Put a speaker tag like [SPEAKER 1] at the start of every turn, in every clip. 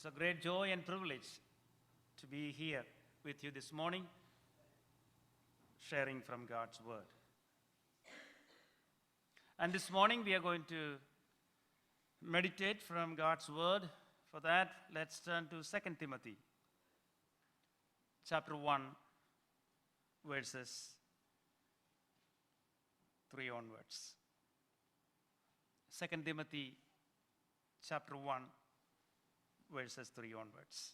[SPEAKER 1] It's a great joy and privilege to be here with you this morning, sharing from God's Word. And this morning we are going to meditate from God's Word. For that, let's turn to 2 Timothy, chapter 1, verses 3 onwards. 2 Timothy, chapter 1, verses 3 onwards.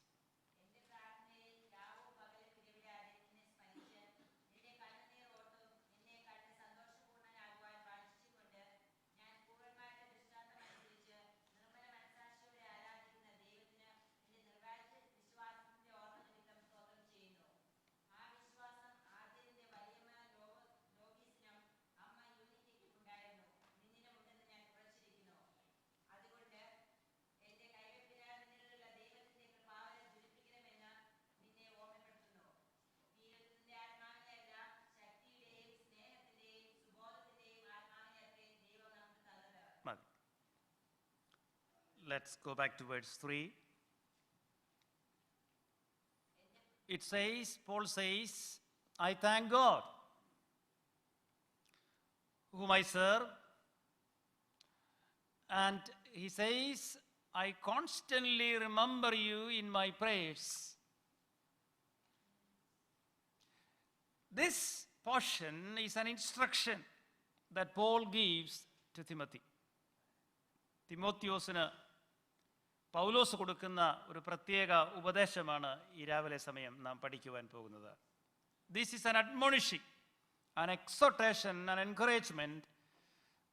[SPEAKER 1] Let's go back to verse 3. It says, Paul says, I thank God, whom I serve. And he says, I constantly remember you in my prayers. This portion is an instruction that Paul gives to Timothy. തിമോത്തിയോസിന് പൗലോസ് കൊടുക്കുന്ന ഒരു പ്രത്യേക ഉപദേശമാണ് ഈ രാവിലെ സമയം നാം പഠിക്കുവാൻ പോകുന്നത്. This is an admonishing, an exhortation, an encouragement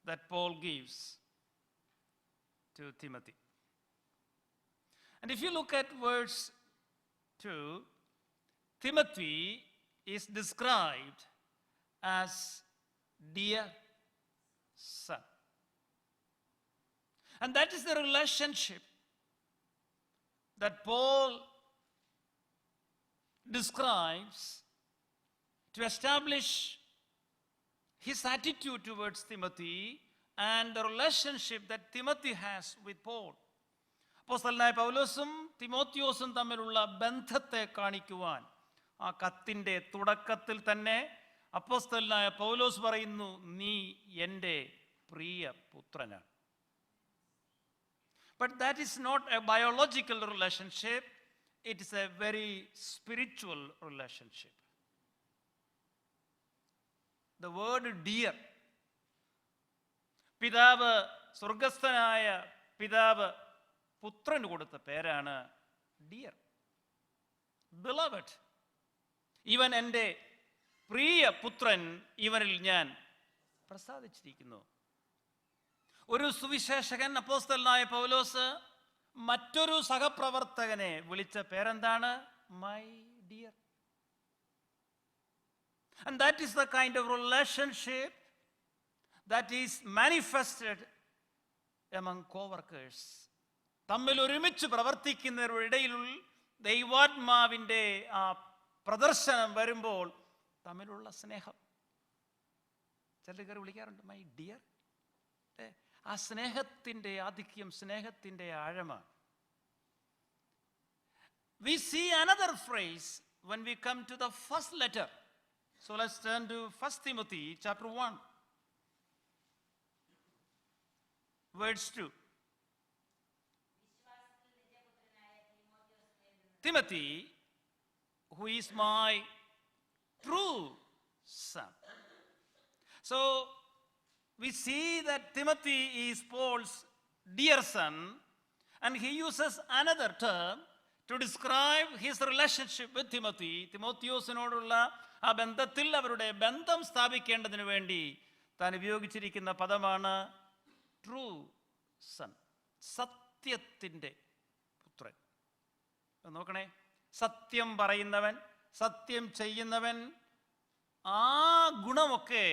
[SPEAKER 1] that Paul gives to Timothy. And if you look at verse 2, Timothy is described as dear son. And that is the relationship that Paul describes to establish his attitude towards Timothy and the relationship that Timothy has with Paul. അപ്പോസ്തലനായ പൗലോസും തിമോത്തിയോസും തമ്മിലുള്ള ബന്ധത്തെ കാണിക്കുവാൻ ആ കത്തിൻ്റെ തുടക്കത്തിൽ തന്നെ അപ്പോസ്തലനായ പൗലോസ് പറയുന്നു, നീ എൻ്റെ പ്രിയ പുത്രനാണ്. But that is not a biological relationship, it is a very spiritual relationship. The word dear, പിതാവ്, സ്വർഗസ്ഥനായ പിതാവ് പുത്രന് കൊടുത്ത പേരാണ് ഡിയർ, beloved. ഇവൻ എൻ്റെ പ്രിയ പുത്രൻ, ഇവനിൽ ഞാൻ പ്രസാദിച്ചിരിക്കുന്നു. ഒരു സുവിശേഷകൻ അപ്പോസ്തലനായ പൗലോസ് മറ്റൊരു സഹപ്രവർത്തകനെ വിളിച്ച പേരെന്താണ്? My dear. And that is the kind of relationship that is manifested among co-workers. തമ്മിൽ ഒരുമിച്ച് പ്രവർത്തിക്കുന്നവരുടെ ഇടയിൽ ദൈവാത്മാവിൻ്റെ ആ പ്രദർശനം വരുമ്പോൾ തമ്മിലുള്ള സ്നേഹം. ചിലർ വിളിക്കാറുണ്ട് മൈ ഡിയർ. ആ സ്നേഹത്തിൻ്റെ ആധിക്യം, സ്നേഹത്തിൻ്റെ ആഴമാണ്. We see another phrase when we come to the first letter. So let's turn to 1 Timothy chapter 1, verse 2. Timothy, who is my true son. So we see that Timothy is Paul's dear son, and he uses another term to describe his relationship with Timothy. തിമോത്തിയോസിനോടുള്ള ആ ബന്ധത്തിൽ അവരുടെ ബന്ധം സ്ഥാപിക്കേണ്ടതിന് വേണ്ടി താൻ ഉപയോഗിച്ചിരിക്കുന്ന പദമാണ് true sun, സത്യത്തിൻ്റെ പുത്രൻ. നോക്കണേ, സത്യം പറയുന്നവൻ, സത്യം ചെയ്യുന്നവൻ, ആ ഗുണമൊക്കെ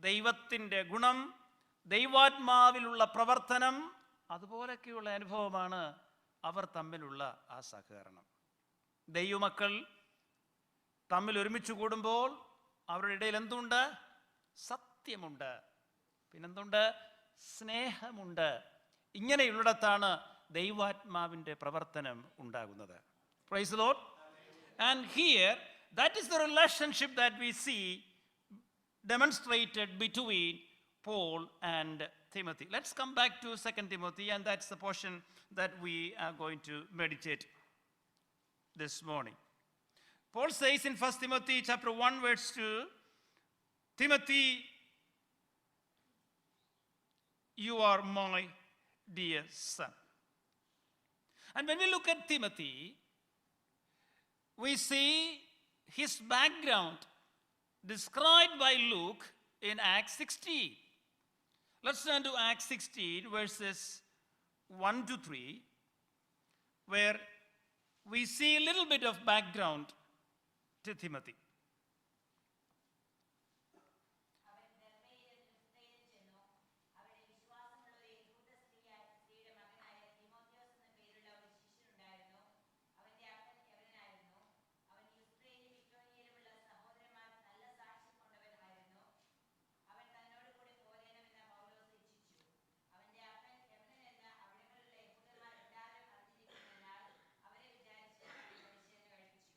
[SPEAKER 1] ദൈവത്തിൻ്റെ ഗുണം, ദൈവാത്മാവിലുള്ള പ്രവർത്തനം, അതുപോലൊക്കെയുള്ള അനുഭവമാണ് അവർ തമ്മിലുള്ള ആ സഹകരണം. ദൈവമക്കൾ തമ്മിൽ ഒരുമിച്ച് കൂടുമ്പോൾ അവരുടെ ഇടയിൽ എന്തുണ്ട്? സത്യമുണ്ട്, പിന്നെന്തുണ്ട്? സ്നേഹമുണ്ട്. ഇങ്ങനെയുള്ളിടത്താണ് ദൈവാത്മാവിൻ്റെ പ്രവർത്തനം ഉണ്ടാകുന്നത്. Praise the Lord. And here, that is the relationship that we see demonstrated between Paul and Timothy. Let's come back to 2 Timothy, and that's the portion that we are going to meditate this morning. Paul says in 1 Timothy chapter 1 verse 2, Timothy, you are my dear son. And when we look at Timothy, we see his background described by Luke in Acts 16. Let's turn to Acts 16 verses 1 to 3, where we see a little bit of background to Timothy.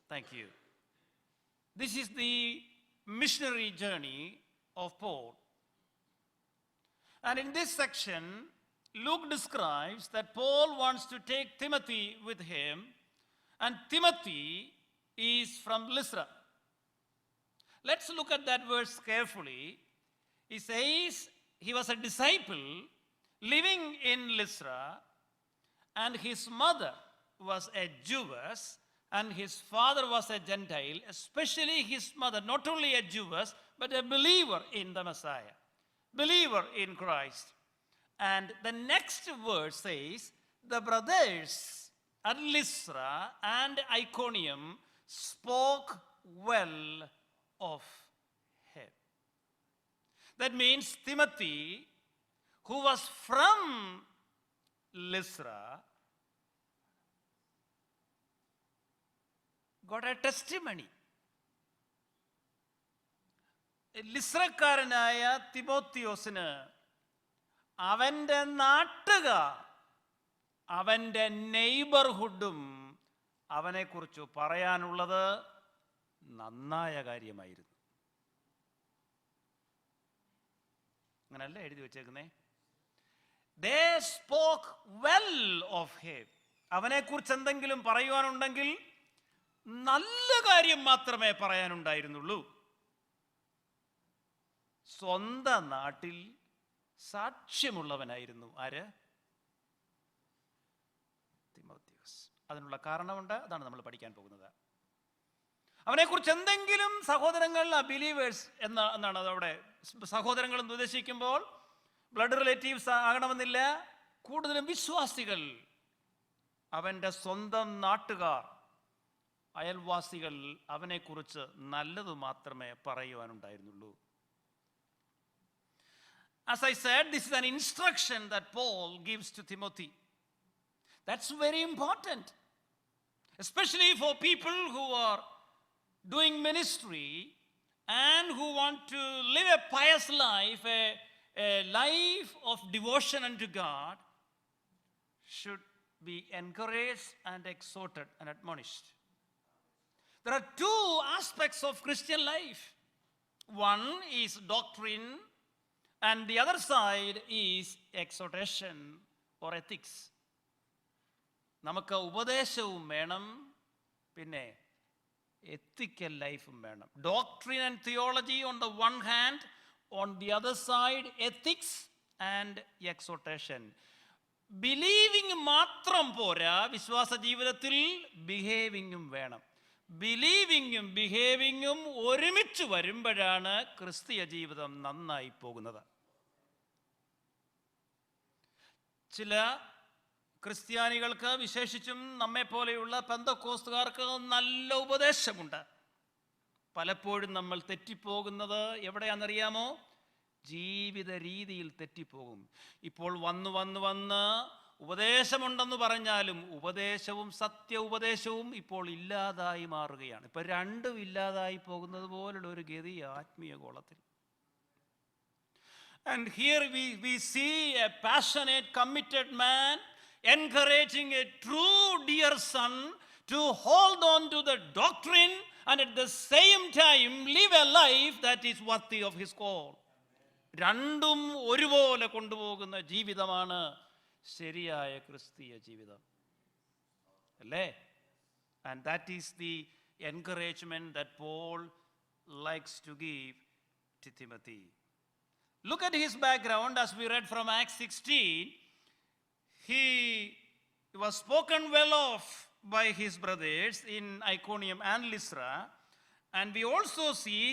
[SPEAKER 1] Thank you. This is the missionary journey of Paul. And in this section, Luke describes that Paul wants to take Timothy with him, and Timothy is from Lystra. Let's look at that verse carefully. He says he was a disciple living in Lystra, and his mother was a Jewess, and his father was a Gentile, especially his mother, not only a Jewess, but a believer in the Messiah, believer in Christ. And the next verse says, the brothers at Lystra and Iconium spoke well of him. That means Timothy, who was from Lystra, got a testimony. ലിസ്രക്കാരനായ തിമോത്തിയോസിന് അവൻ്റെ നാട്ടുകാർ, അവൻ്റെ നെയ്ബർഹുഡും അവനെക്കുറിച്ച് പറയാനുള്ളത് നന്നായ കാര്യമായിരുന്നു. അങ്ങനല്ല എഴുതി വെച്ചേക്കുന്നേ. They spoke well of him. അവനെക്കുറിച്ച് എന്തെങ്കിലും പറയുവാനുണ്ടെങ്കിൽ നല്ല കാര്യം മാത്രമേ പറയാനുണ്ടായിരുന്നുള്ളൂ. സ്വന്തം നാട്ടിൽ സാക്ഷ്യമുള്ളവനായിരുന്നു ആര്? തിമോത്തിയോസ്. അതിനുള്ള കാരണമുണ്ട്, അതാണ് നമ്മൾ പഠിക്കാൻ പോകുന്നത്. അവനെക്കുറിച്ച് എന്തെങ്കിലും സഹോദരങ്ങൾ, ബിലീവേഴ്സ് എന്നാണ് അവിടെ സഹോദരങ്ങൾ എന്ന് ഉദ്ദേശിക്കുമ്പോൾ ബ്ലഡ് റിലേറ്റീവ്സ് ആകണമെന്നില്ല, കൂടുതലും വിശ്വാസികൾ, അവൻ്റെ സ്വന്തം നാട്ടുകാർ, അയൽവാസികൾ അവനെക്കുറിച്ച് നല്ലത് മാത്രമേ പറയുവാനുണ്ടായിരുന്നുള്ളൂ. As I said, this is an instruction that Paul gives to Timothy. That's very important, especially for people who are doing ministry and who want to live a pious life, a life of devotion unto God, should be encouraged and exhorted and admonished. There are two aspects of Christian life. One is doctrine, and the other side is exhortation or ethics. നമുക്ക് ഉപദേശവും വേണം, പിന്നെ ethical ലൈഫും വേണം. Doctrine and theology on the one hand, on the other side ethics and exhortation. Believing മാത്രം പോരാ, വിശ്വാസ ജീവിതത്തിൽ ബിഹേവിങ്ങും വേണം. ബിലീവിങ്ങും ബിഹേവിങ്ങും ഒരുമിച്ച് വരുമ്പോഴാണ് ക്രിസ്തീയ ജീവിതം നന്നായി പോകുന്നത്. ചില ക്രിസ്ത്യാനികൾക്ക്, വിശേഷിച്ചും നമ്മെ പോലെയുള്ള പെന്തക്കോസ്തുകാർക്ക് നല്ല ഉപദേശമുണ്ട്. പലപ്പോഴും നമ്മൾ തെറ്റിപ്പോകുന്നത് എവിടെയാണെന്നറിയാമോ? ജീവിത രീതിയിൽ തെറ്റിപ്പോകും. ഇപ്പോൾ വന്ന് ഉപദേശമുണ്ടെന്ന് പറഞ്ഞാലും ഉപദേശവും സത്യ ഉപദേശവും ഇപ്പോൾ ഇല്ലാതായി മാറുകയാണ്. ഇപ്പൊ രണ്ടും ഇല്ലാതായി പോകുന്നത് പോലുള്ള ഒരു ഗതി ആത്മീയ ഗോളത്തിൽ. And here we see a passionate, committed man, encouraging a true dear son to hold on to the doctrine and at the same time live a life that is worthy of his call. രണ്ടും ഒരുപോലെ കൊണ്ടുപോകുന്ന ജീവിതമാണ് ശരിയായ ക്രിസ്തീയ ജീവിതം, അല്ലേ? And that is the encouragement that Paul likes to give to Timothy. Look at his background as we read from Acts 16. He was spoken well of by his brothers in Iconium and Lystra, and we also see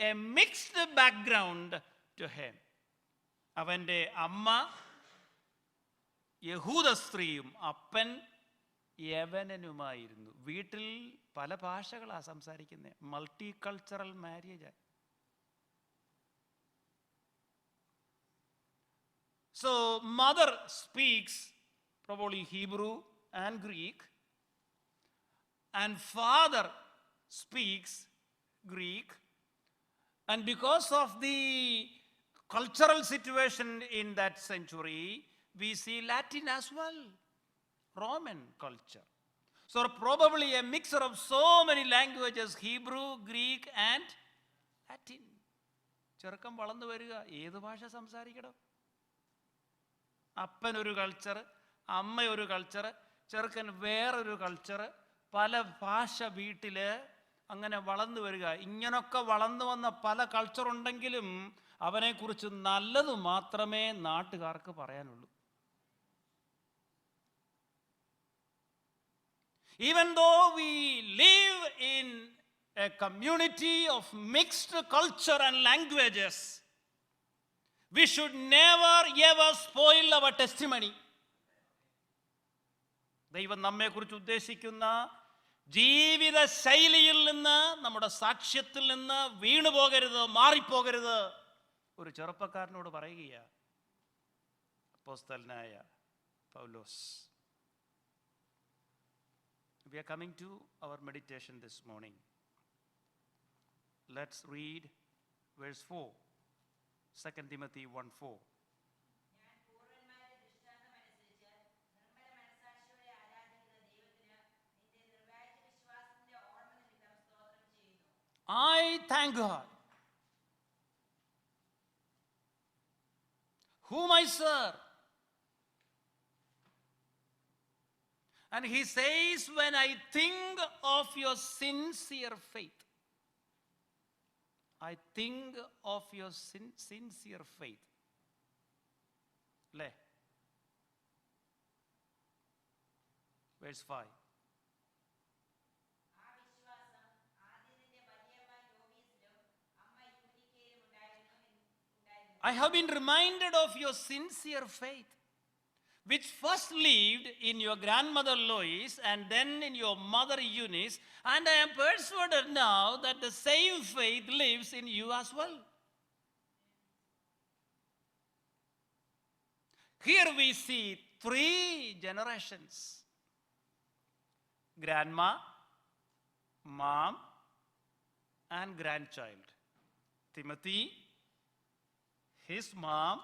[SPEAKER 1] a mixed background to him. അവൻ്റെ അമ്മ യഹൂദ സ്ത്രീയും അപ്പൻ യവനനുമായിരുന്നു. വീട്ടിൽ പല ഭാഷകളാണ് സംസാരിക്കുന്നത്. Multi cultural marriage. So mother speaks probably Hebrew and Greek, and father speaks Greek, and because of the cultural situation in that century, we see Latin as well, Roman culture. So probably a mixture of so many languages, Hebrew, Greek and Latin. ചെറുക്കം വളർന്നു വരിക, ഏത് ഭാഷ സംസാരിക്കണം? അപ്പനൊരു culture, അമ്മയൊരു culture, ചെറുക്കൻ വേറൊരു culture, പല ഭാഷ വീട്ടിൽ അങ്ങനെ വളർന്നു വരിക. ഇങ്ങനൊക്കെ വളർന്നു വന്ന പല കൾച്ചറുണ്ടെങ്കിലും അവനെക്കുറിച്ച് നല്ലത് മാത്രമേ നാട്ടുകാർക്ക് പറയാനുള്ളൂ. Even though we live in a community of mixed culture and languages, we should never ever spoil our testimony. ദൈവം നമ്മെക്കുറിച്ച് ഉദ്ദേശിക്കുന്ന ജീവിത ശൈലിയിൽ നിന്ന്, നമ്മുടെ സാക്ഷ്യത്തിൽ നിന്ന് വീണു പോകരുത്, മാറിപ്പോകരുത്. ഒരു ചെറുപ്പക്കാരനോട് പറയുകയാണ് അപ്പോസ്തലനായ പൗലോസ്. We are coming to our meditation this morning. Let's read verse 4. 2 Timothy 1:4. I thank God, whom I serve. And he says, when I think of your sincere faith, I think of your sincere faith. Le. Verse 5. I have been reminded of your sincere faith, which first lived in your grandmother Lois and then in your mother Eunice, and I am persuaded now that the same faith lives in you as well. Here we see 3 generations: grandma, mom, and grandchild. Timothy, his mom,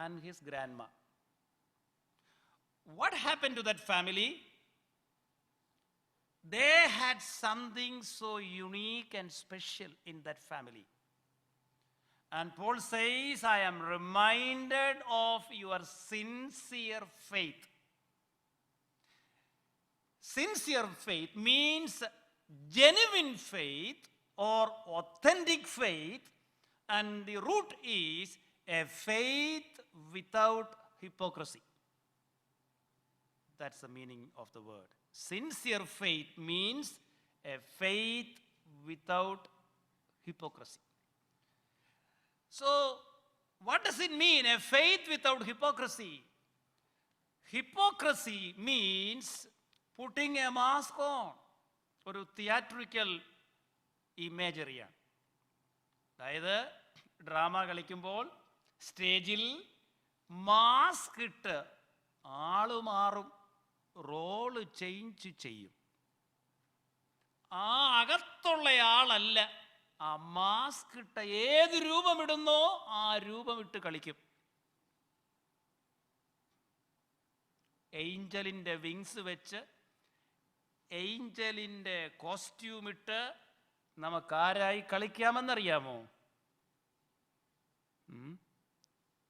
[SPEAKER 1] and his grandma. What happened to that family? They had something so unique and special in that family. And Paul says, I am reminded of your sincere faith. Sincere faith means genuine faith or authentic faith, and the root is a faith without hypocrisy. That's the meaning of the word. Sincere faith means a faith without hypocrisy. So, what does it mean, a faith without hypocrisy? Hypocrisy means putting a mask on. ഒരു തിയാട്രിക്കൽ ഇമേജറിയാണ്. അതായത് drama കളിക്കുമ്പോൾ സ്റ്റേജിൽ mask ഇട്ട് ആള് മാറും, role change ചെയ്യും. ആ അകത്തുള്ള ആളല്ല, ആ മാസ്ക് ഇട്ട ഏത് രൂപമിടുന്നോ ആ രൂപമിട്ട് കളിക്കും. ഏഞ്ചലിൻ്റെ വിങ്സ് വെച്ച് ഏഞ്ചലിൻ്റെ കോസ്റ്റ്യൂം ഇട്ട് നമുക്കാരായി കളിക്കാമെന്നറിയാമോ?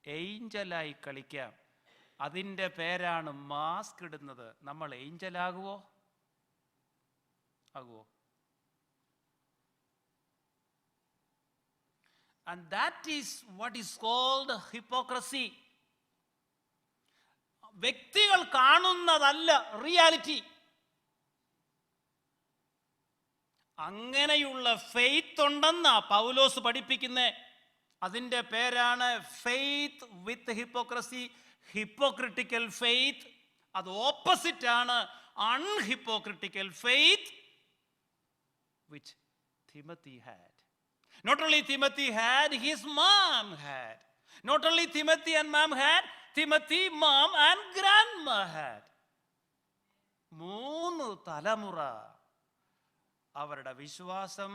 [SPEAKER 1] ഏഞ്ചലായി കളിക്കാം. അതിൻ്റെ പേരാണ് മാസ്ക് ഇടുന്നത്. നമ്മൾ ഏഞ്ചലാകുവോ? ആകുവോ? And that is what is called hypocrisy. വ്യക്തികൾ കാണുന്നതല്ല റിയാലിറ്റി. അങ്ങനെയുള്ള ഫെയ്ത്ത് ഉണ്ടെന്നാ പൗലോസ് പഠിപ്പിക്കുന്നത്. അതിൻ്റെ പേരാണ് ഫെയ്ത്ത് വിത്ത് ഹിപ്പോക്രസി, ഹിപ്പോക്രിറ്റിക്കൽ ഫെയ്ത്ത്. അത് ഓപ്പോസിറ്റ് ആണ് അൺഹിപ്പോക്രിറ്റിക്കൽ faith, which Timothy had. Not only Timothy had, his mom had. Not only Timothy and mom had, Timothy, mom and grandma had. 3 തലമുറ അവരുടെ വിശ്വാസം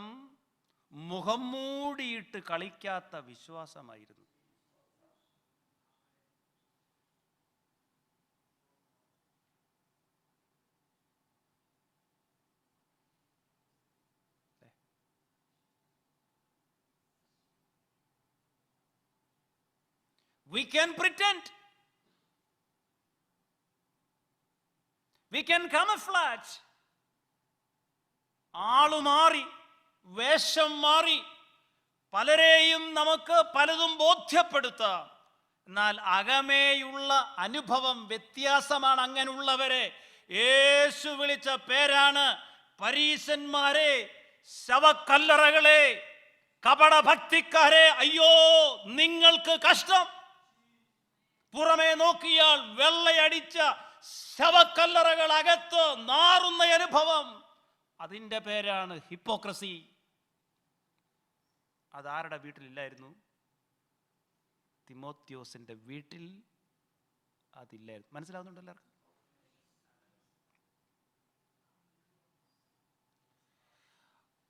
[SPEAKER 1] മുഖം മൂടിയിട്ട് കളിക്കാത്ത വിശ്വാസമായിരുന്നു. We can pretend. We can camouflage. ആളു മാറി, വേഷം മാറി, പലരെയും നമുക്ക് പലതും ബോധ്യപ്പെടുത്താം. എന്നാൽ അകമേയുള്ള അനുഭവം വ്യത്യാസമാണ്. അങ്ങനെയുള്ളവരെ യേശു വിളിച്ച പേരാണ് പരീശന്മാരെ, ശവക്കല്ലറകളെ, കപടഭക്തിക്കാരെ. അയ്യോ, നിങ്ങൾക്ക് കഷ്ടം. പുറമേ നോക്കിയാൽ വെള്ളയടിച്ച ശവക്കല്ലറകൾ, അകത്ത് നാറുന്ന അനുഭവം. അതിൻ്റെ പേരാണ് ഹിപ്പോക്രസി. അതാരുടെ വീട്ടിലില്ലായിരുന്നു? തിമോത്തിയോസിന്റെ വീട്ടിൽ അതില്ലായിരുന്നു. മനസ്സിലാവുന്നുണ്ടോ എല്ലാവർക്കും?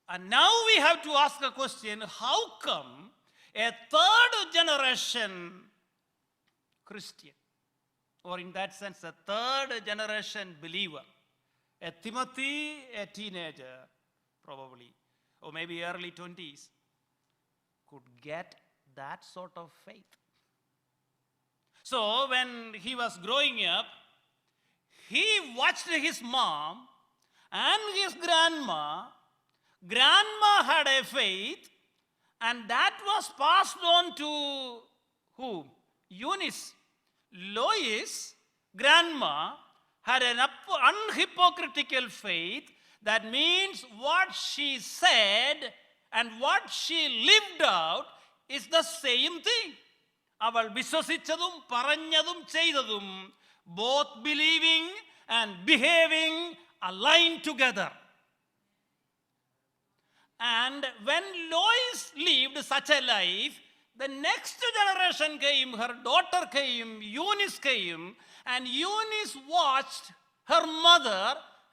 [SPEAKER 1] And now we have to ask a question: how come a third generation Christian, or in that sense a third generation believer, a Timothy, a teenager probably, or maybe early 20s, could get that sort of faith? So when he was growing up, he watched his mom and his grandma. Grandma had a faith, and that was passed on to whom? Eunice. Lois, grandma, had an unhypocritical faith. That means what she said and what she lived out is the same thing. അവൾ വിശ്വസിച്ചതും പറഞ്ഞതും ചെയ്തതും, both believing and behaving aligned together. And when Lois lived such a life, the next generation came, her daughter came, Eunice came, and Eunice watched her mother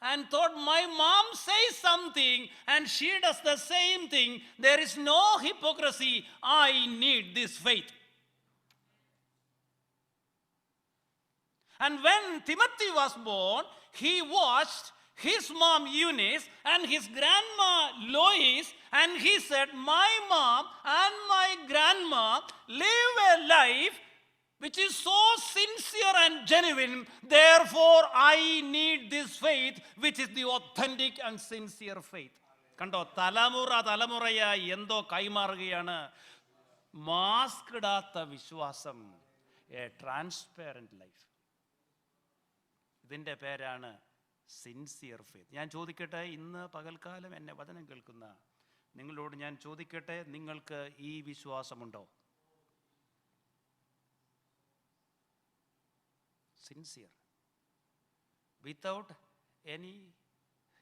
[SPEAKER 1] and thought, my mom says something and she does the same thing. There is no hypocrisy. I need this faith. And when Timothy was born, he watched his mom Eunice and his grandma Lois, and he said, my mom and my grandma live a life which is so sincere and genuine. Therefore, I need this faith, which is the authentic and sincere faith. കണ്ടോ, തലമുറയായി എന്തോ കൈമാറുകയാണ്. Mask ഇടാത്ത വിശ്വാസം, A transparent life. ഇതിൻ്റെ പേരാണ് sincere faith. ഞാൻ ചോദിക്കട്ടെ, ഇന്ന് പകൽക്കാലം എന്നെ വചനം കേൾക്കുന്ന നിങ്ങളോട് ഞാൻ ചോദിക്കട്ടെ, നിങ്ങൾക്ക് ഈ വിശ്വാസമുണ്ടോ? Sincere, without any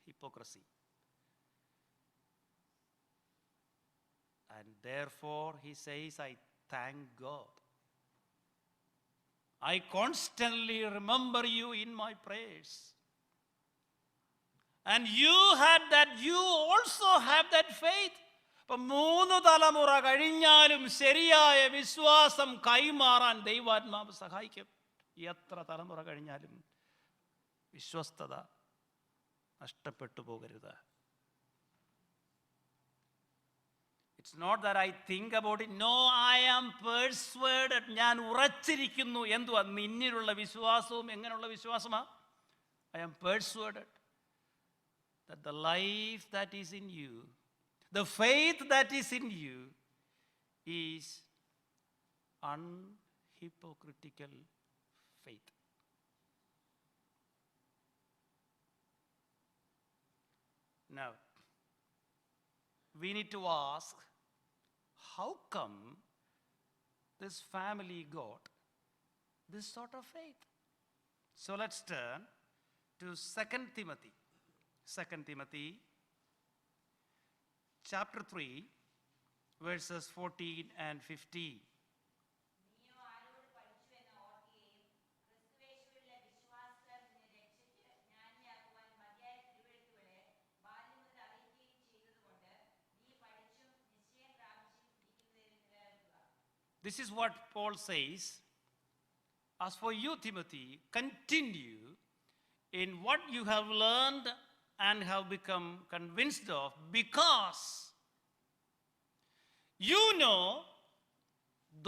[SPEAKER 1] hypocrisy. And therefore he says, I thank God. I constantly remember you in my prayers. And you had that, you also have that faith. അപ്പം 3 തലമുറ കഴിഞ്ഞാലും ശരിയായ വിശ്വാസം കൈമാറാൻ ദൈവാത്മാവ് സഹായിക്കും. എത്ര തലമുറ കഴിഞ്ഞാലും വിശ്വസ്തത നഷ്ടപ്പെട്ടു പോകരുത്. It's not that I think about it. No, I am persuaded. ഞാൻ ഉറച്ചിരിക്കുന്നു. എന്തുവാ നിന്നിലുള്ള വിശ്വാസവും? എങ്ങനെയുള്ള വിശ്വാസമാ? I am persuaded that the life that is in you, the faith that is in you is unhypocritical faith. Now, we need to ask, how come this family got this sort of faith? So let's turn to 2 Timothy. 2 Timothy chapter 3, verses 14 and 15. This is what Paul says. As for you, Timothy, continue in what you have learned and have become convinced of, because you know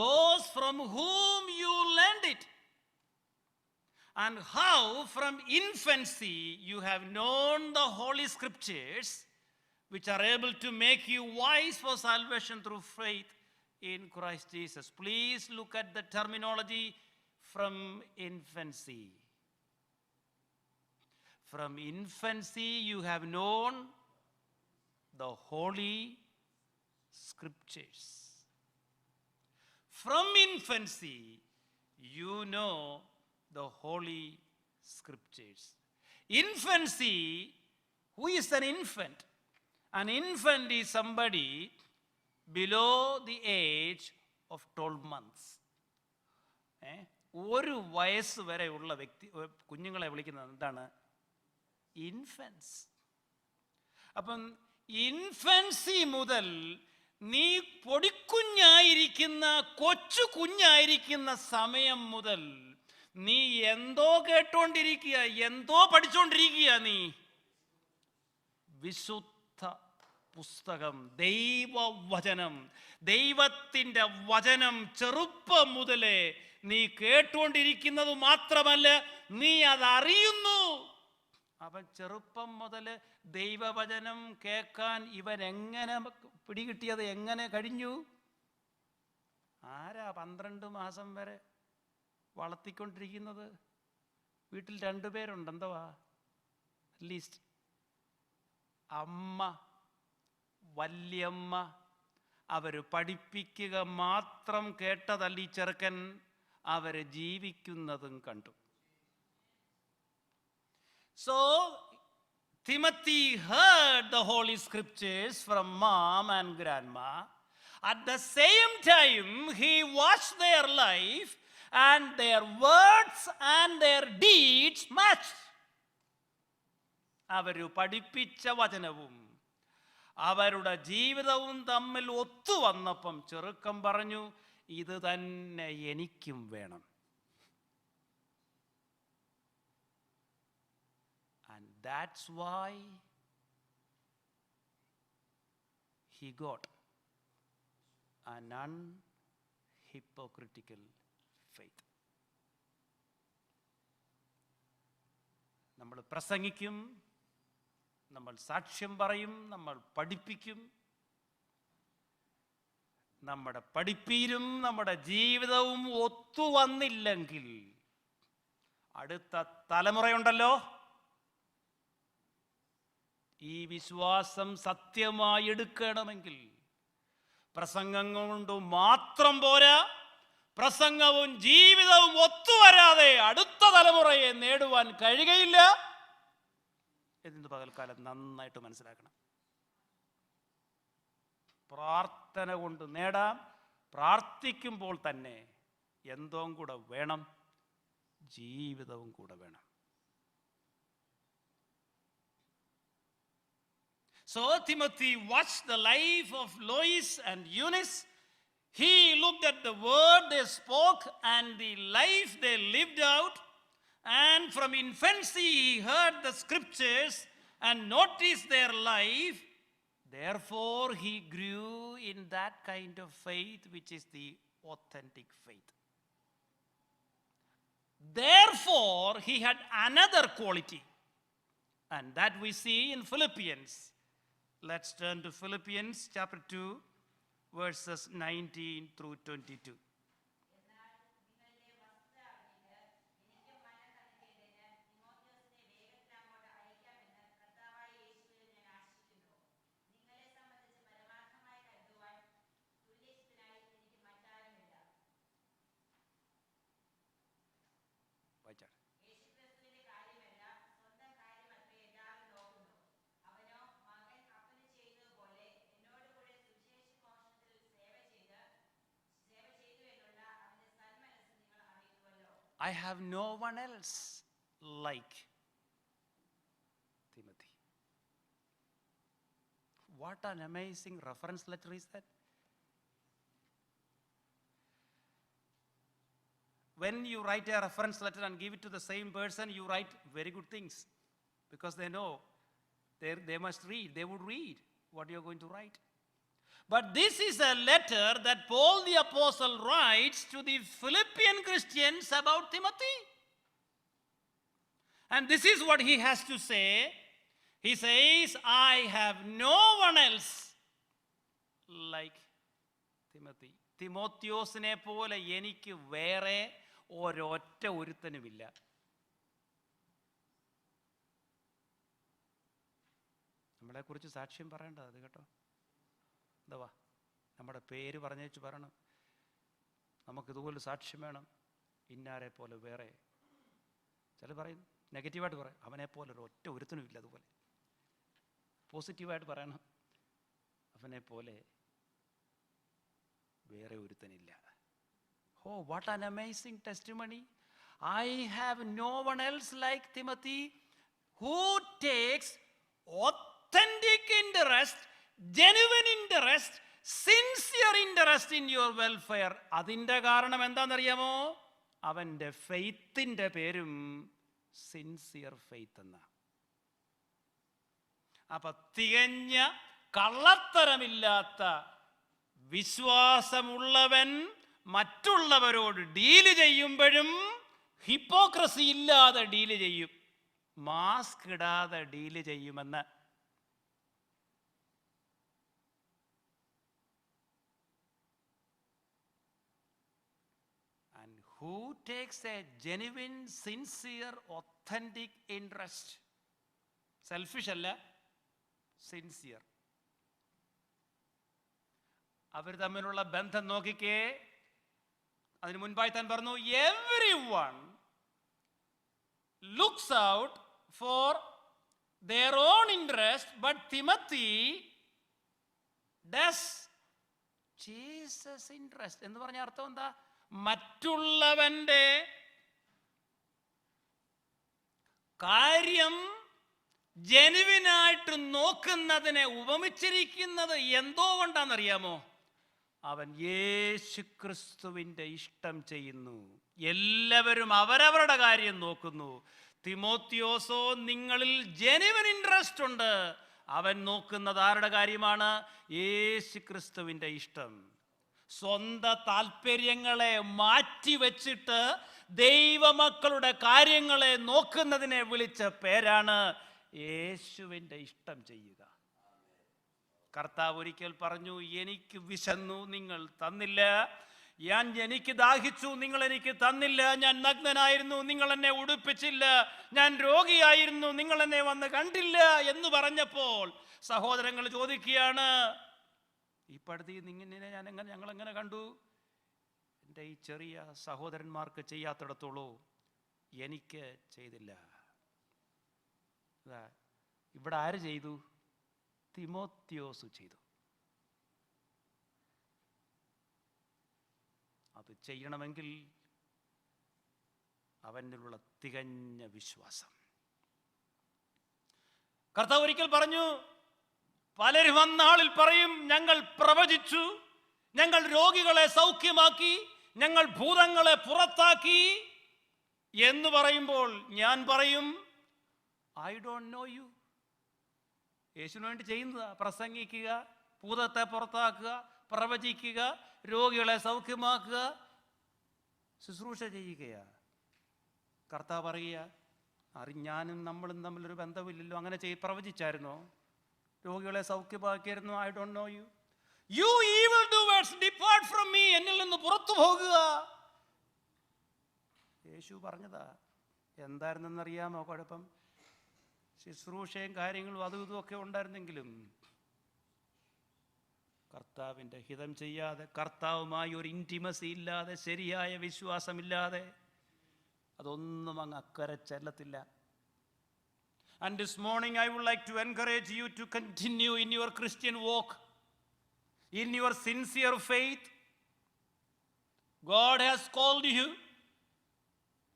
[SPEAKER 1] those from whom you learned it, and how from infancy you have known the Holy Scriptures, which are able to make you wise for salvation through faith in Christ Jesus. Please look at the terminology, from infancy. From infancy you have known the Holy Scriptures. From infancy you know the Holy Scriptures. Infancy, who is an infant? An infant is somebody below the age of 12 months. ഒരു വയസ്സ് വരെ ഉള്ള കുഞ്ഞുങ്ങളെ വിളിക്കുന്നത് എന്താണ്? Infants. അപ്പം infancy മുതൽ നീ പൊടിക്കുഞ്ഞായിരിക്കുന്ന, കൊച്ചു കുഞ്ഞായിരിക്കുന്ന സമയം മുതൽ നീ എന്തോ കേട്ടോണ്ടിരിക്കുക, എന്തോ പഠിച്ചോണ്ടിരിക്കുക. നീ വിശുദ്ധ പുസ്തകം, ദൈവവചനം, ദൈവത്തിൻ്റെ വചനം ചെറുപ്പം മുതലേ നീ കേട്ടുകൊണ്ടിരിക്കുന്നത് മാത്രമല്ല, നീ അതറിയുന്നു. അവൻ ചെറുപ്പം മുതൽ ദൈവവചനം കേൾക്കാൻ ഇവൻ എങ്ങനെ പിടികിട്ടിയത്, എങ്ങനെ കഴിഞ്ഞു? ആരാ 12 മാസം വരെ വളർത്തിക്കൊണ്ടിരിക്കുന്നത്? വീട്ടിൽ 2 പേരുണ്ട്. എന്തുവാ? അറ്റ്ലീസ്റ്റ് അമ്മ, വല്യമ്മ. അവർ പഠിപ്പിക്കുക മാത്രം കേട്ടതല്ല ഈ ചെറുക്കൻ, അവർ ജീവിക്കുന്നതും കണ്ടു. So Timothy heard the Holy Scriptures from mom and grandma. At the same time, he watched their life and their words and their deeds matched. അവര് പഠിപ്പിച്ച വചനവും അവരുടെ ജീവിതവും തമ്മിൽ ഒത്തു വന്നപ്പം ചെറുക്കം പറഞ്ഞു, ഇത് തന്നെ എനിക്കും വേണം. And that's why he got an unhypocritical faith. നമ്മൾ പ്രസംഗിക്കും, നമ്മൾ സാക്ഷ്യം പറയും, നമ്മൾ പഠിപ്പിക്കും. നമ്മുടെ പഠിപ്പീരും നമ്മുടെ ജീവിതവും ഒത്തുവന്നില്ലെങ്കിൽ അടുത്ത തലമുറയുണ്ടല്ലോ, ഈ വിശ്വാസം സത്യമായി എടുക്കണമെങ്കിൽ പ്രസംഗം കൊണ്ട് മാത്രം പോരാ, പ്രസംഗവും ജീവിതവും ഒത്തുവരാതെ അടുത്ത തലമുറയെ നേടുവാൻ കഴിയുകയില്ല എന്ന് പകൽക്കാലം നന്നായിട്ട് മനസ്സിലാക്കണം. പ്രാർത്ഥന കൊണ്ട് നേടാം. പ്രാർത്ഥിക്കുമ്പോൾ തന്നെ എന്തോ കൂടെ വേണം, ജീവിതവും കൂടെ വേണം. So Timothy watched the life of Lois and Eunice. He looked at the word they spoke and the life they lived out. and from infancy he heard the scriptures and noticed their life. Therefore he grew in that kind of faith which is the authentic faith. Therefore he had another quality, and that we see in Philippians. Let's turn to Philippians chapter 2, verses 19 through 22. I have no one else like Timothy. What an amazing reference letter is that. When you write a reference letter and give it to the same person, you write very good things, because they know they must read, they would read what you're going to write. But this is a letter that Paul the Apostle writes to the Philippian Christians about Timothy. And this is what he has to say. He says, I have no one else like Timothy. തിമോത്തിയോസിനെ പോലെ എനിക്ക് വേറെ ഒരൊറ്റ ഒരുത്തനുമില്ല. നമ്മളെക്കുറിച്ച് സാക്ഷ്യം പറയേണ്ടത് അത് കേട്ടോ. എന്താ നമ്മുടെ പേര് പറഞ്ഞേച്ച് പറയണം, നമുക്കിതുപോലെ സാക്ഷ്യം വേണം. ഇന്നാരെ പോലെ വേറെ ചില പറയും, നെഗറ്റീവായിട്ട് പറയും, അവനെ പോലെ ഒരു ഒറ്റ ഒരുത്തനും ഇല്ല. അതുപോലെ പോസിറ്റീവായിട്ട് പറയണം, അവനെ പോലെ വേറെ ഒരുത്തനില്ല. Oh, what an amazing testimony. I have no one else like Timothy who takes authentic interest, genuine interest, sincere interest in your welfare. അതിൻ്റെ കാരണം എന്താണെന്നറിയാമോ? അവൻ്റെ ഫെയ്ത്തിൻ്റെ പേരും സിൻസിയർ ഫെയ്ത്ത് എന്നാ. അപ്പൊ തികഞ്ഞ കള്ളത്തരമില്ലാത്ത വിശ്വാസമുള്ളവൻ മറ്റുള്ളവരോട് ഡീല് ചെയ്യുമ്പോഴും ഹിപ്പോക്രസി ഇല്ലാതെ ഡീല് ചെയ്യും, മാസ്ക് ഇടാതെ ഡീല് ചെയ്യുമെന്ന്. And who takes a genuine, sincere, authentic interest? Selfish അല്ല, സിൻസിയർ. അവർ തമ്മിലുള്ള ബന്ധം നോക്കിക്കേ. അതിന് മുൻപായി താൻ പറഞ്ഞു, everyone looks out for their own interest, but Timothy does Jesus' interest. എന്ന് പറഞ്ഞ അർത്ഥം എന്താ? മറ്റുള്ളവന്റെ കാര്യം ജെനുവിനായിട്ട് നോക്കുന്നതിനെ ഉപമിച്ചിരിക്കുന്നത് എന്തോ കൊണ്ടാണെന്നറിയാമോ? അവൻ യേശുക്രിസ്തുവിൻ്റെ ഇഷ്ടം ചെയ്യുന്നു. എല്ലാവരും അവരവരുടെ കാര്യം നോക്കുന്നു. തിമോത്തിയോസോ, നിങ്ങളിൽ ജെനുവിൻ ഇൻട്രസ്റ്റ് ഉണ്ട്. അവൻ നോക്കുന്നത് ആരുടെ കാര്യമാണ്? യേശുക്രിസ്തുവിൻ്റെ ഇഷ്ടം. സ്വന്തം താല്പര്യങ്ങളെ മാറ്റിവെച്ചിട്ട് ദൈവമക്കളുടെ കാര്യങ്ങളെ നോക്കുന്നതിനെ വിളിച്ച പേരാണ് യേശുവിൻ്റെ ഇഷ്ടം ചെയ്യുക. കർത്താവ് ഒരിക്കൽ പറഞ്ഞു, എനിക്ക് വിശന്നു, നിങ്ങൾ തന്നില്ല. എനിക്ക് ദാഹിച്ചു, നിങ്ങൾ എനിക്ക് തന്നില്ല. ഞാൻ നഗ്നനായിരുന്നു, നിങ്ങൾ എന്നെ ഉടുപ്പിച്ചില്ല. ഞാൻ രോഗിയായിരുന്നു, നിങ്ങൾ എന്നെ വന്ന് കണ്ടില്ല എന്ന് പറഞ്ഞപ്പോൾ സഹോദരങ്ങൾ ചോദിക്കുകയാണ്, ഈ പടുതി ഞങ്ങളെങ്ങനെ കണ്ടു? എൻ്റെ ഈ ചെറിയ സഹോദരന്മാർക്ക് ചെയ്യാത്തിടത്തോളൂ എനിക്ക് ചെയ്തില്ല. ഇവിടെ ആര് ചെയ്തു? തിമോത്തിയോസ് ചെയ്തു. അത് ചെയ്യണമെങ്കിൽ അവനിലുള്ള തികഞ്ഞ വിശ്വാസം. കർത്താവ് ഒരിക്കൽ പറഞ്ഞു, പലരും അന്നാളിൽ പറയും, ഞങ്ങൾ പ്രവചിച്ചു, ഞങ്ങൾ രോഗികളെ സൗഖ്യമാക്കി, ഞങ്ങൾ ഭൂതങ്ങളെ പുറത്താക്കി. എന്ന് പറയുമ്പോൾ ഞാൻ പറയും, ഐ ഡോണ്ട് നോ യു. യേശുവിന് വേണ്ടി ചെയ്യുന്നതാ. പ്രസംഗിക്കുക, ഭൂതത്തെ പുറത്താക്കുക, പ്രവചിക്കുക, രോഗികളെ സൗഖ്യമാക്കുക, ശുശ്രൂഷ ചെയ്യുകയാ. കർത്താവ് പറയുക, ഞാനും നമ്മളും തമ്മിലൊരു ബന്ധമില്ലല്ലോ. അങ്ങനെ പ്രവചിച്ചായിരുന്നോ? രോഗികളെ സൗഖ്യമാക്കിയായിരുന്നു? I don't know you. You evil doers depart from me. എന്നിൽ നിന്ന് പുറത്തു പോകുക. യേശു പറഞ്ഞതാ. എന്തായിരുന്നെന്നറിയാമോ കുഴപ്പം? ശുശ്രൂഷയും കാര്യങ്ങളും അതും ഇതുമൊക്കെ ഉണ്ടായിരുന്നെങ്കിലും കർത്താവിൻ്റെ ഹിതം ചെയ്യാതെ, കർത്താവുമായി ഒരു ഇൻറ്റിമസി ഇല്ലാതെ, ശരിയായ വിശ്വാസമില്ലാതെ അതൊന്നും അങ്ങ് അക്കരെ ചെല്ലത്തില്ല. And this morning I would like to encourage you to continue in your Christian walk, in your sincere faith. God has called you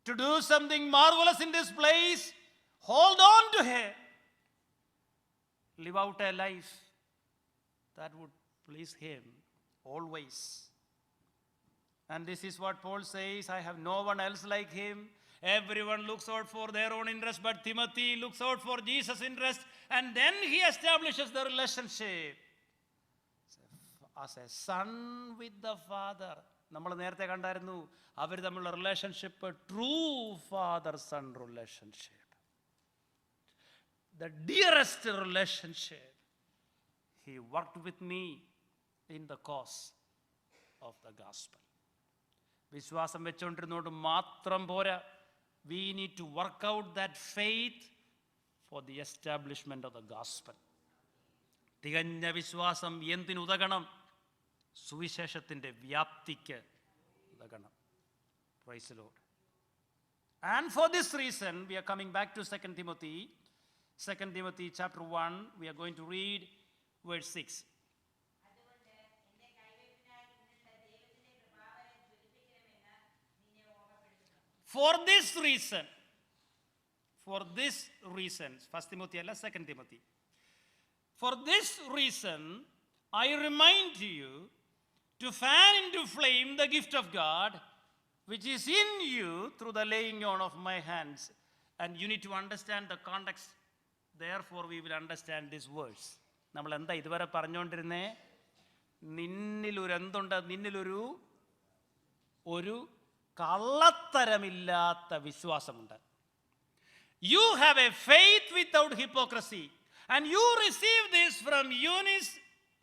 [SPEAKER 1] to do something marvelous in this place. Hold on to Him. Live out a life that would please Him always. And this is what Paul says, I have no one else like him. Everyone looks out for their own interest, but Timothy looks out for Jesus' interest, and then he establishes the relationship as a son with the father. നമ്മൾ നേരത്തെ കണ്ടായിരുന്നു, അവർ തമ്മിലുള്ള relationship true father son relationship, the dearest relationship. He worked with me in the cause of the gospel. വിശ്വാസം വെച്ചുകൊണ്ടിരുന്നോണ്ട് മാത്രം പോരാ. We need to work out that faith for the establishment of the gospel. തികഞ്ഞ വിശ്വാസം എന്തിനുതകണം? സുവിശേഷത്തിൻ്റെ വ്യാപ്തിക്ക് ഉതകണം. Praise the Lord. And for this reason we are coming back to 2 Timothy chapter 1. We are going to read verse 6. For this reason, 1 Timothy അല്ല 2 Timothy. For this reason, I remind you to fan into flame the gift of God, which is in you through the laying on of my hands. And you need to understand the context. Therefore, we will understand this verse. നമ്മൾ എന്താ ഇതുവരെ പറഞ്ഞുകൊണ്ടിരുന്നേ? നിന്നിലൊരു കള്ളത്തരമില്ലാത്ത വിശ്വാസമുണ്ട്. You have a faith without hypocrisy, and you receive this from Eunice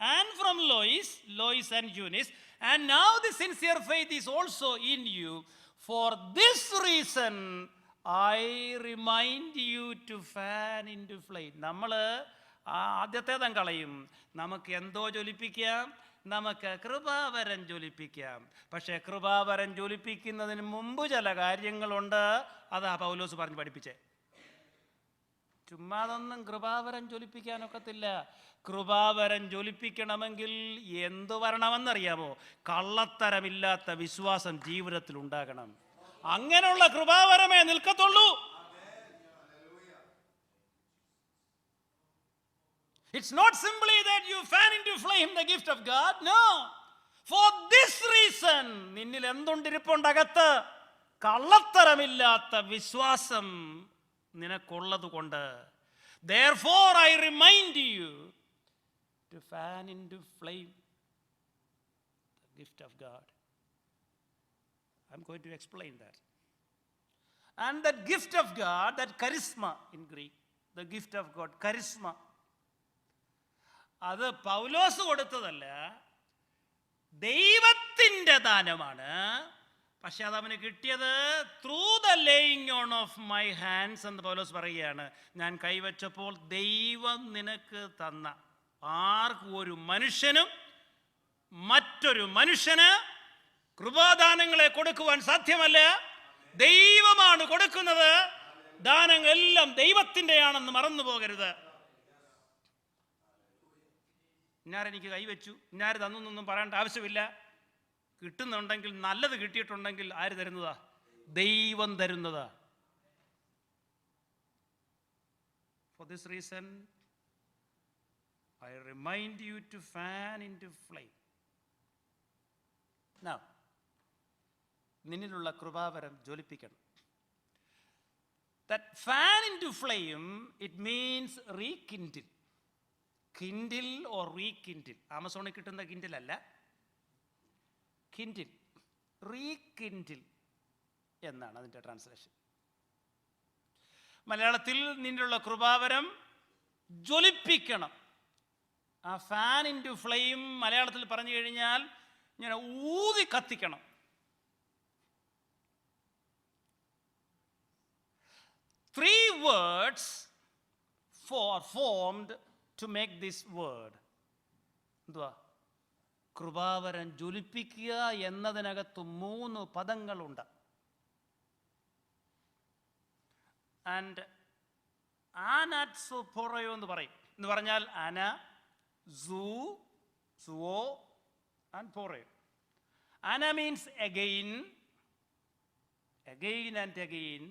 [SPEAKER 1] and from Lois and Eunice, and now the sincere faith is also in you. For this reason I remind you to fan into flame. നമ്മൾ ആദ്യത്തേതും കളയും. നമുക്ക് എന്തോ ജ്വലിപ്പിക്കാം? നമുക്ക് കൃപാവരം ജ്വലിപ്പിക്കാം. പക്ഷേ കൃപാവരം ജ്വലിപ്പിക്കുന്നതിന് മുമ്പ് ചില കാര്യങ്ങളുണ്ട്. അതാ പൗലോസ് പറഞ്ഞ് പഠിപ്പിച്ചേ. ചുമ്മാതൊന്നും കൃപാവരം ജ്വലിപ്പിക്കാനൊക്കത്തില്ല. കൃപാവരം ജ്വലിപ്പിക്കണമെങ്കിൽ എന്തു വരണമെന്നറിയാമോ? കള്ളത്തരമില്ലാത്ത വിശ്വാസം ജീവിതത്തിൽ ഉണ്ടാകണം. അങ്ങനെയുള്ള കൃപാവരമേ നിൽക്കത്തുള്ളൂ. It's not simply that you fan into flame the gift of God. No. For this reason, നിന്നിൽ എന്തുണ്ടിരിപ്പുണ്ടകത്ത്? കള്ളത്തരമില്ലാത്ത വിശ്വാസം നിനക്കുള്ളത് കൊണ്ട്. Therefore I remind you to fan into flame the gift of God. I'm going to explain that. And that gift of God, that charisma in Greek, the gift of God, charisma, അത് പൗലോസ് കൊടുത്തതല്ല, ദൈവത്തിൻ്റെ ദാനമാണ്. പക്ഷെ അതവന് കിട്ടിയത് through the laying on of my hands എന്ന് പൗലോസ് പറയുകയാണ്. ഞാൻ കൈവച്ചപ്പോൾ ദൈവം നിനക്ക് തന്ന. ആർക്കും ഒരു മനുഷ്യനും മറ്റൊരു മനുഷ്യന് കൃപാദാനങ്ങളെ കൊടുക്കുവാൻ സാധ്യമല്ല. ദൈവമാണ് കൊടുക്കുന്നത്. ദാനങ്ങളെല്ലാം ദൈവത്തിൻ്റെയാണെന്ന് മറന്നു പോകരുത്. ഇന്നാരെനിക്ക് കൈവച്ചു, ഇന്നാര് തന്നൊന്നും പറയേണ്ട ആവശ്യമില്ല. കിട്ടുന്നുണ്ടെങ്കിൽ, നല്ലത് കിട്ടിയിട്ടുണ്ടെങ്കിൽ ആര് തരുന്നതാ? ദൈവം തരുന്നതാ. For this reason I remind you to fan into flame. Now, നിന്നിലുള്ള കൃപാവരം ജ്വലിപ്പിക്കണം. That fan into flame, it means rekindle. Kindle or rekindle. ആമസോണിൽ കിട്ടുന്ന കിൻഡിൽ അല്ല, കിൻഡിൽ, റീകിൻഡിൽ എന്നാണ് അതിൻ്റെ ട്രാൻസ്ലേഷൻ. മലയാളത്തിൽ നിന്നുള്ള കൃപാവരം ജ്വലിപ്പിക്കണം. ആ ഫാൻ ഇൻറ്റു ഫ്ലെയിം മലയാളത്തിൽ പറഞ്ഞു കഴിഞ്ഞാൽ ഇങ്ങനെ ഊതി കത്തിക്കണം. Three words formed to make this word. എന്തുവാ? കൃപാവരം ജ്വലിപ്പിക്കുക എന്നതിനകത്ത് 3 പദങ്ങളുണ്ട്. ആൻഡ് ആനാറ്റ്സോ പൊറയോ എന്ന് പറയും. എന്ന് പറഞ്ഞാൽ അന, സൂ, സുവോ ആൻഡ് പൊറയോ. അന means again, again and again.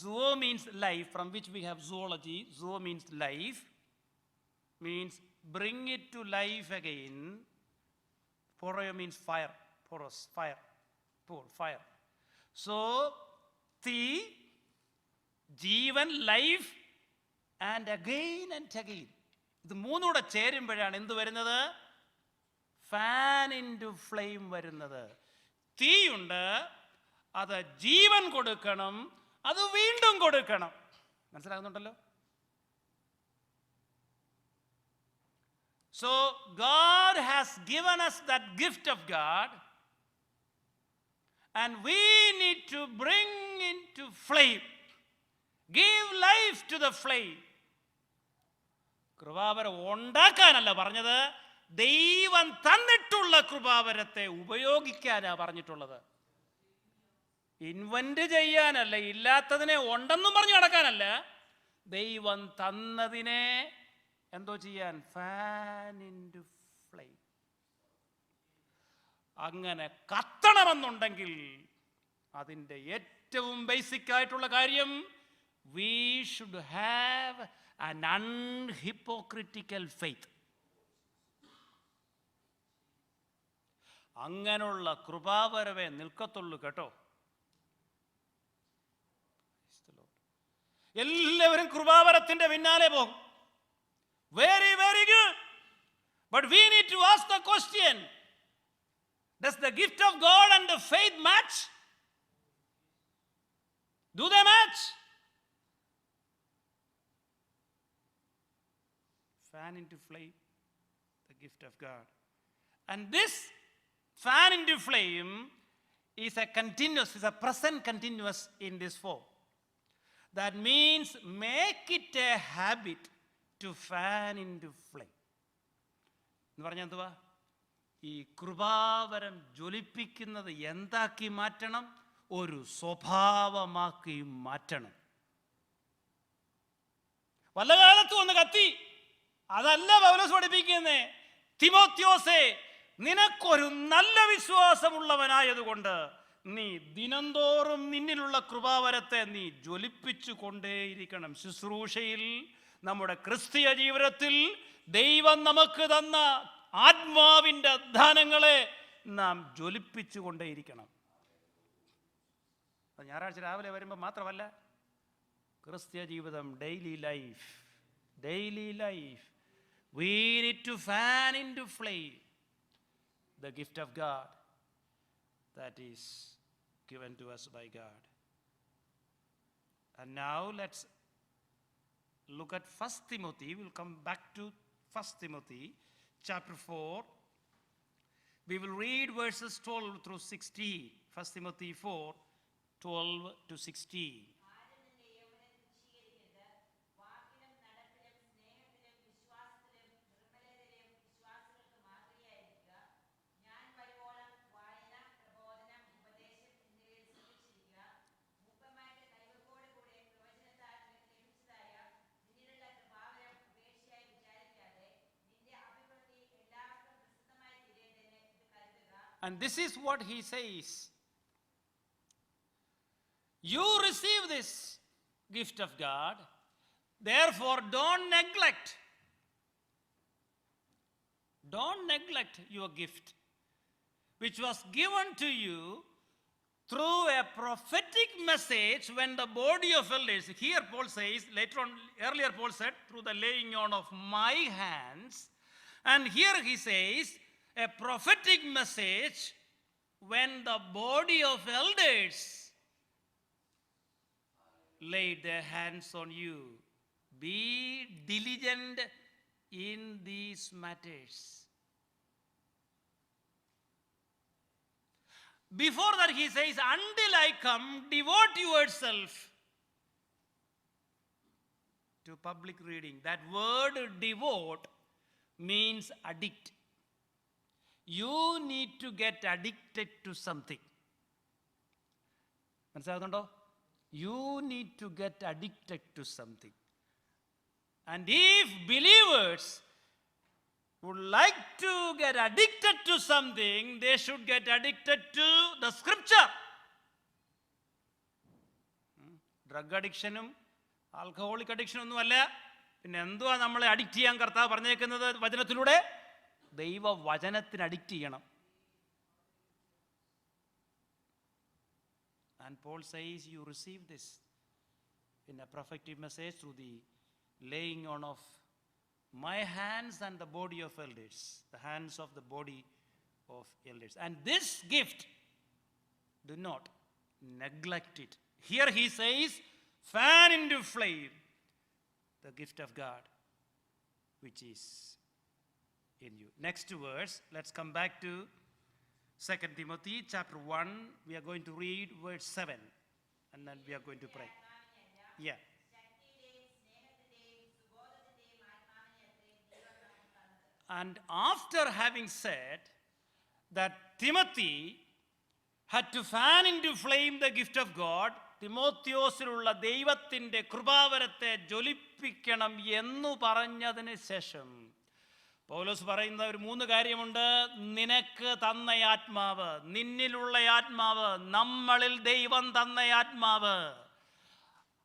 [SPEAKER 1] Zoo means life, from which we have zoology. Zoo means life, means bring it to life again. Poreo means fire, poros, fire, pour, fire. So, the Jeevan, life and again and again, ഇത് മൂന്നൂടെ ചേരുമ്പോഴാണ് എന്ത് വരുന്നത്? Fan into flame വരുന്നത്. തീയുണ്ട്, അത് ജീവൻ കൊടുക്കണം, അത് വീണ്ടും കൊടുക്കണം. മനസ്സിലാകുന്നുണ്ടല്ലോ? So God has given us that gift of God, and we need to bring into flame, give life to the flame. കൃപാവരം ഉണ്ടാക്കാനല്ല പറഞ്ഞത്, ദൈവം തന്നിട്ടുള്ള കൃപാവരത്തെ ഉപയോഗിക്കാനാ പറഞ്ഞിട്ടുള്ളത്. ഇൻവെന്റ് ചെയ്യാനല്ല, ഇല്ലാത്തതിനെ ഉണ്ടെന്നും പറഞ്ഞു നടക്കാനല്ല, ദൈവം തന്നതിനെ എന്തോ ചെയ്യാൻ? Fan into flame. അങ്ങനെ കത്തണമെന്നുണ്ടെങ്കിൽ അതിൻ്റെ ഏറ്റവും ബേസിക് ആയിട്ടുള്ള കാര്യം, we should have an unhypocritical faith. അങ്ങനെയുള്ള കൃപാവരവേ നിൽക്കത്തുള്ളൂ കേട്ടോ. എല്ലാവരും കൃപാവരത്തിന്റെ പിന്നാലെ പോകും. Very, very good. But we need to ask the question, does the gift of God and the faith match? Do they match? Fan into flame, the gift of God. And this fan into flame is a continuous, is a present continuous in this form. That means make it a habit to fan into flame. എന്ന് പറഞ്ഞാൽ എന്തുവാ? ഈ കൃപാവരം ജ്വലിപ്പിക്കുന്നത് എന്താക്കി മാറ്റണം? ഒരു സ്വഭാവമാക്കി മാറ്റണം. വല്ല കാലത്തും ഒന്ന് കത്തി, അതല്ല പൗലോസ് പഠിപ്പിക്കുന്നേ. തിമോത്തിയോസേ, നിനക്കൊരു നല്ല വിശ്വാസമുള്ളവനായതുകൊണ്ട് നീ ദിനംതോറും നിന്നിലുള്ള കൃപാവരത്തെ നീ ജ്വലിപ്പിച്ചു കൊണ്ടേയിരിക്കണം. ശുശ്രൂഷയിൽ, നമ്മുടെ ക്രിസ്തീയ ജീവിതത്തിൽ ദൈവം നമുക്ക് തന്ന ആത്മാവിൻ്റെ ദാനങ്ങളെ നാം ജ്വലിപ്പിച്ചു കൊണ്ടേയിരിക്കണം. ഞായറാഴ്ച രാവിലെ വരുമ്പോൾ മാത്രമല്ല, ക്രിസ്തീയ ജീവിതം, daily life, daily life. We need to fan into flame the gift of God that is given to us by God. And now let's look at 1 Timothy. We'll come back to 1 Timothy chapter 4. We will read verses 12 through 16. 1 Timothy 4, 12 to 16. And this is what he says. You receive this gift of God, therefore don't neglect your gift, which was given to you through a prophetic message when the body of elders, here Paul says, later on, earlier Paul said, through the laying on of my hands, and here he says, a prophetic message when the body of elders laid their hands on you. Be diligent in these matters. Before that he says, until I come, devote yourself to public reading. That word devote means addict. You need to get addicted to something. മനസ്സിലാകുന്നുണ്ടോ? You need to get addicted to something. And if believers would like to get addicted to something, they should get addicted to the scripture. Drug അഡിക്ഷനും alcoholic അഡിക്ഷനും ഒന്നുമല്ല. പിന്നെ എന്തുവാ നമ്മളെ addict ചെയ്യാൻ കർത്താവ് പറഞ്ഞേക്കുന്നത് വചനത്തിലൂടെ? ദൈവ വചനത്തിന് അഡിക്റ്റ് ചെയ്യണം. And Paul says, you receive this in a prophetic message through the laying on of my hands and the body of elders, the hands of the body of elders. And this gift, do not neglect it. Here he says, fan into flame the gift of God which is in you. Next verse, let's come back to 2 Timothy chapter 1. We are going to read verse 7 and then we are going to pray. Yeah. And after having said that Timothy had to fan into flame the gift of God, തിമോത്തിയോസിലുള്ള ദൈവത്തിൻ്റെ കൃപാവരത്തെ ജ്വലിപ്പിക്കണം എന്നു പറഞ്ഞതിന് ശേഷം പൗലോസ് പറയുന്ന ഒരു 3 കാര്യമുണ്ട്. നിനക്ക് തന്ന ആത്മാവ്, നിന്നിലുള്ള ആത്മാവ്, നമ്മളിൽ ദൈവം തന്ന ആത്മാവ്,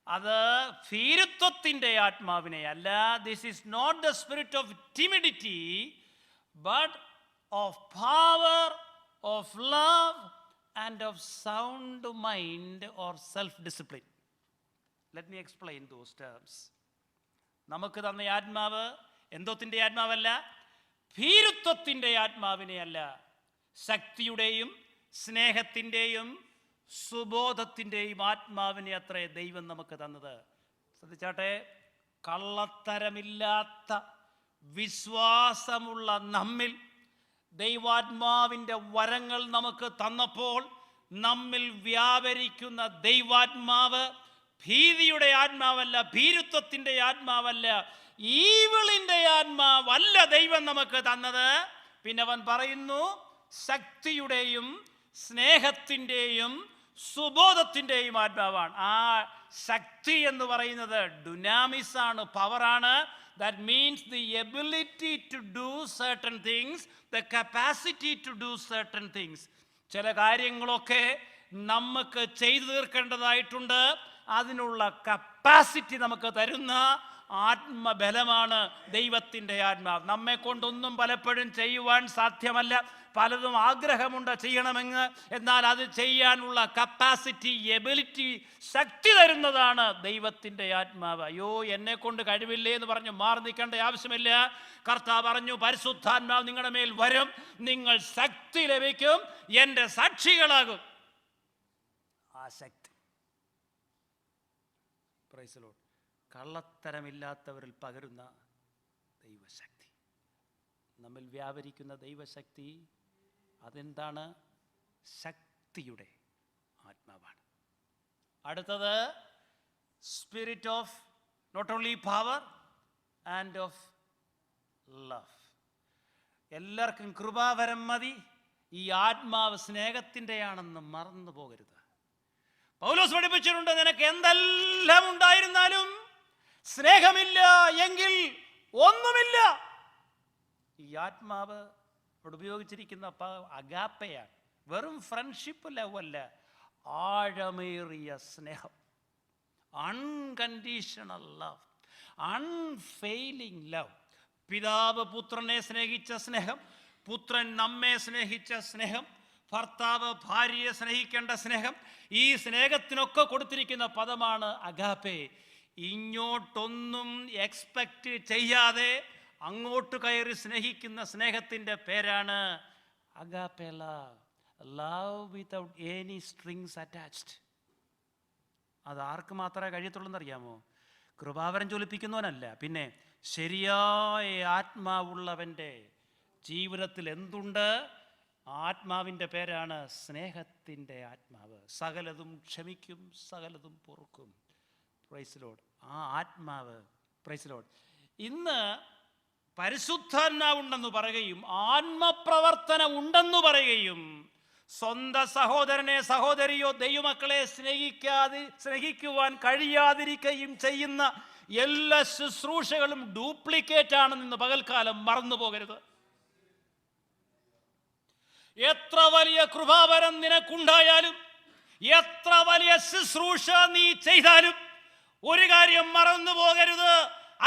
[SPEAKER 1] അത് ഭീരുത്വത്തിൻ്റെ ആത്മാവിനെ അല്ല. This is not the spirit of timidity but of power, of love and of sound mind or self-discipline. Let me explain those terms. നമുക്ക് തന്ന ആത്മാവ് എന്തോത്തിൻ്റെ ആത്മാവല്ല, ഭീരുത്വത്തിൻ്റെ ആത്മാവിനെ അല്ല, ശക്തിയുടെയും സ്നേഹത്തിൻ്റെയും സുബോധത്തിൻ്റെയും ആത്മാവിനെ അത്രേ ദൈവം നമുക്ക് തന്നത്. ശ്രദ്ധിച്ചാട്ടെ, കള്ളത്തരമില്ലാത്ത വിശ്വാസമുള്ള നമ്മിൽ ദൈവാത്മാവിൻ്റെ വരങ്ങൾ നമുക്ക് തന്നപ്പോൾ നമ്മിൽ വ്യാപരിക്കുന്ന ദൈവാത്മാവ് ഭീതിയുടെ ആത്മാവല്ല, ഭീരുത്വത്തിൻ്റെ ആത്മാവല്ല, ഈവിളിൻ്റെ ആത്മാവല്ല ദൈവം നമുക്ക് തന്നത്. പിന്നെ അവൻ പറയുന്നു, ശക്തിയുടെയും സ്നേഹത്തിൻ്റെയും സുബോധത്തിൻ്റെയും ആത്മാവാണ്. ആ ശക്തി എന്ന് പറയുന്നത് ഡുനാമിസ് ആണ്, പവറാണ്. That means the ability to do certain things, the capacity to do certain things. ചില കാര്യങ്ങളൊക്കെ നമുക്ക് ചെയ്തു തീർക്കേണ്ടതായിട്ടുണ്ട്. അതിനുള്ള കപ്പാസിറ്റി നമുക്ക് തരുന്ന ആത്മബലമാണ് ദൈവത്തിൻ്റെ ആത്മാവ്. നമ്മെ കൊണ്ടൊന്നും പലപ്പോഴും ചെയ്യുവാൻ സാധ്യമല്ല. പലതും ആഗ്രഹമുണ്ട് ചെയ്യണമെന്ന്, എന്നാൽ അത് ചെയ്യാനുള്ള കപ്പാസിറ്റി, എബിലിറ്റി, ശക്തി തരുന്നതാണ് ദൈവത്തിൻ്റെ ആത്മാവ്. അയ്യോ, എന്നെ കൊണ്ട് കഴിവില്ലേ എന്ന് പറഞ്ഞ് മാറി നിൽക്കേണ്ട ആവശ്യമില്ല. കർത്താവ് പറഞ്ഞു, പരിശുദ്ധാത്മാവ് നിങ്ങളുടെ മേൽ വരും, നിങ്ങൾ ശക്തി ലഭിക്കും, എൻ്റെ സാക്ഷികളാകും. ആ ശക്തി, പ്രൈസ് ദി ലോർഡ്, കള്ളത്തരമില്ലാത്തവരിൽ പകരുന്ന ദൈവശക്തി, നമ്മിൽ വ്യാപരിക്കുന്ന ദൈവശക്തി, അതെന്താണ്? ശക്തിയുടെ ആത്മാവാണ്. അടുത്തത് spirit of not only power and of love. എല്ലാവർക്കും കൃപാവരം മതി, ഈ ആത്മാവ് സ്നേഹത്തിൻ്റെയാണെന്ന് മറന്നു പോകരുത്. പൗലോസ് പഠിപ്പിച്ചിട്ടുണ്ട്, നിനക്ക് എന്തെല്ലാം ഉണ്ടായിരുന്നാലും സ്നേഹമില്ല എങ്കിൽ ഒന്നുമില്ല. ഈ ആത്മാവ് ഇവിടെ ഉപയോഗിച്ചിരിക്കുന്ന അഗാപ്പയാണ്. വെറും ഫ്രണ്ട്ഷിപ്പ് ലവ് അല്ല, ആഴമേറിയ സ്നേഹം, അൺകണ്ടീഷണൽ ലവ്, അൺഫെയിലിംഗ് ലവ്. പിതാവ് പുത്രനെ സ്നേഹിച്ച സ്നേഹം, പുത്രൻ നമ്മെ സ്നേഹിച്ച സ്നേഹം, ഭർത്താവ് ഭാര്യയെ സ്നേഹിക്കേണ്ട സ്നേഹം, ഈ സ്നേഹത്തിനൊക്കെ കൊടുത്തിരിക്കുന്ന പദമാണ് അഗാപ്പെ. ഇങ്ങോട്ടൊന്നും എക്സ്പെക്റ്റ് ചെയ്യാതെ അങ്ങോട്ട് കയറി സ്നേഹിക്കുന്ന സ്നേഹത്തിൻ്റെ പേരാണ് agape love. Love without any strings attached. അത് ആർക്ക് മാത്രമേ കഴിയത്തുള്ളൂ എന്നറിയാമോ? കൃപാവരം ജ്വലിപ്പിക്കുന്നവനല്ല, പിന്നെ ശരിയായ ആത്മാവുള്ളവൻ്റെ ജീവിതത്തിൽ എന്തുണ്ട്? ആത്മാവിൻ്റെ പേരാണ് സ്നേഹത്തിൻ്റെ ആത്മാവ്. സകലതും ക്ഷമിക്കും, സകലതും പൊറുക്കും. Praise Lord. ആ ആത്മാവ്, പ്രൈസ് ലോർഡ്. ഇന്ന് പരിശുദ്ധാത്മാവുണ്ടെന്ന് പറയുകയും ആത്മപ്രവർത്തനം ഉണ്ടെന്ന് പറയുകയും സ്വന്തം സഹോദരനെ സഹോദരിയോ ദൈവമക്കളെ സ്നേഹിക്കുവാൻ കഴിയാതിരിക്കുകയും ചെയ്യുന്ന എല്ലാ ശുശ്രൂഷകളും ഡ്യൂപ്ലിക്കേറ്റ് ആണെന്ന് പകൽക്കാലം മറന്നു പോകരുത്. എത്ര വലിയ കൃപാവരം നിനക്കുണ്ടായാലും, എത്ര വലിയ ശുശ്രൂഷ നീ ചെയ്താലും ഒരു കാര്യം മറന്നു പോകരുത്.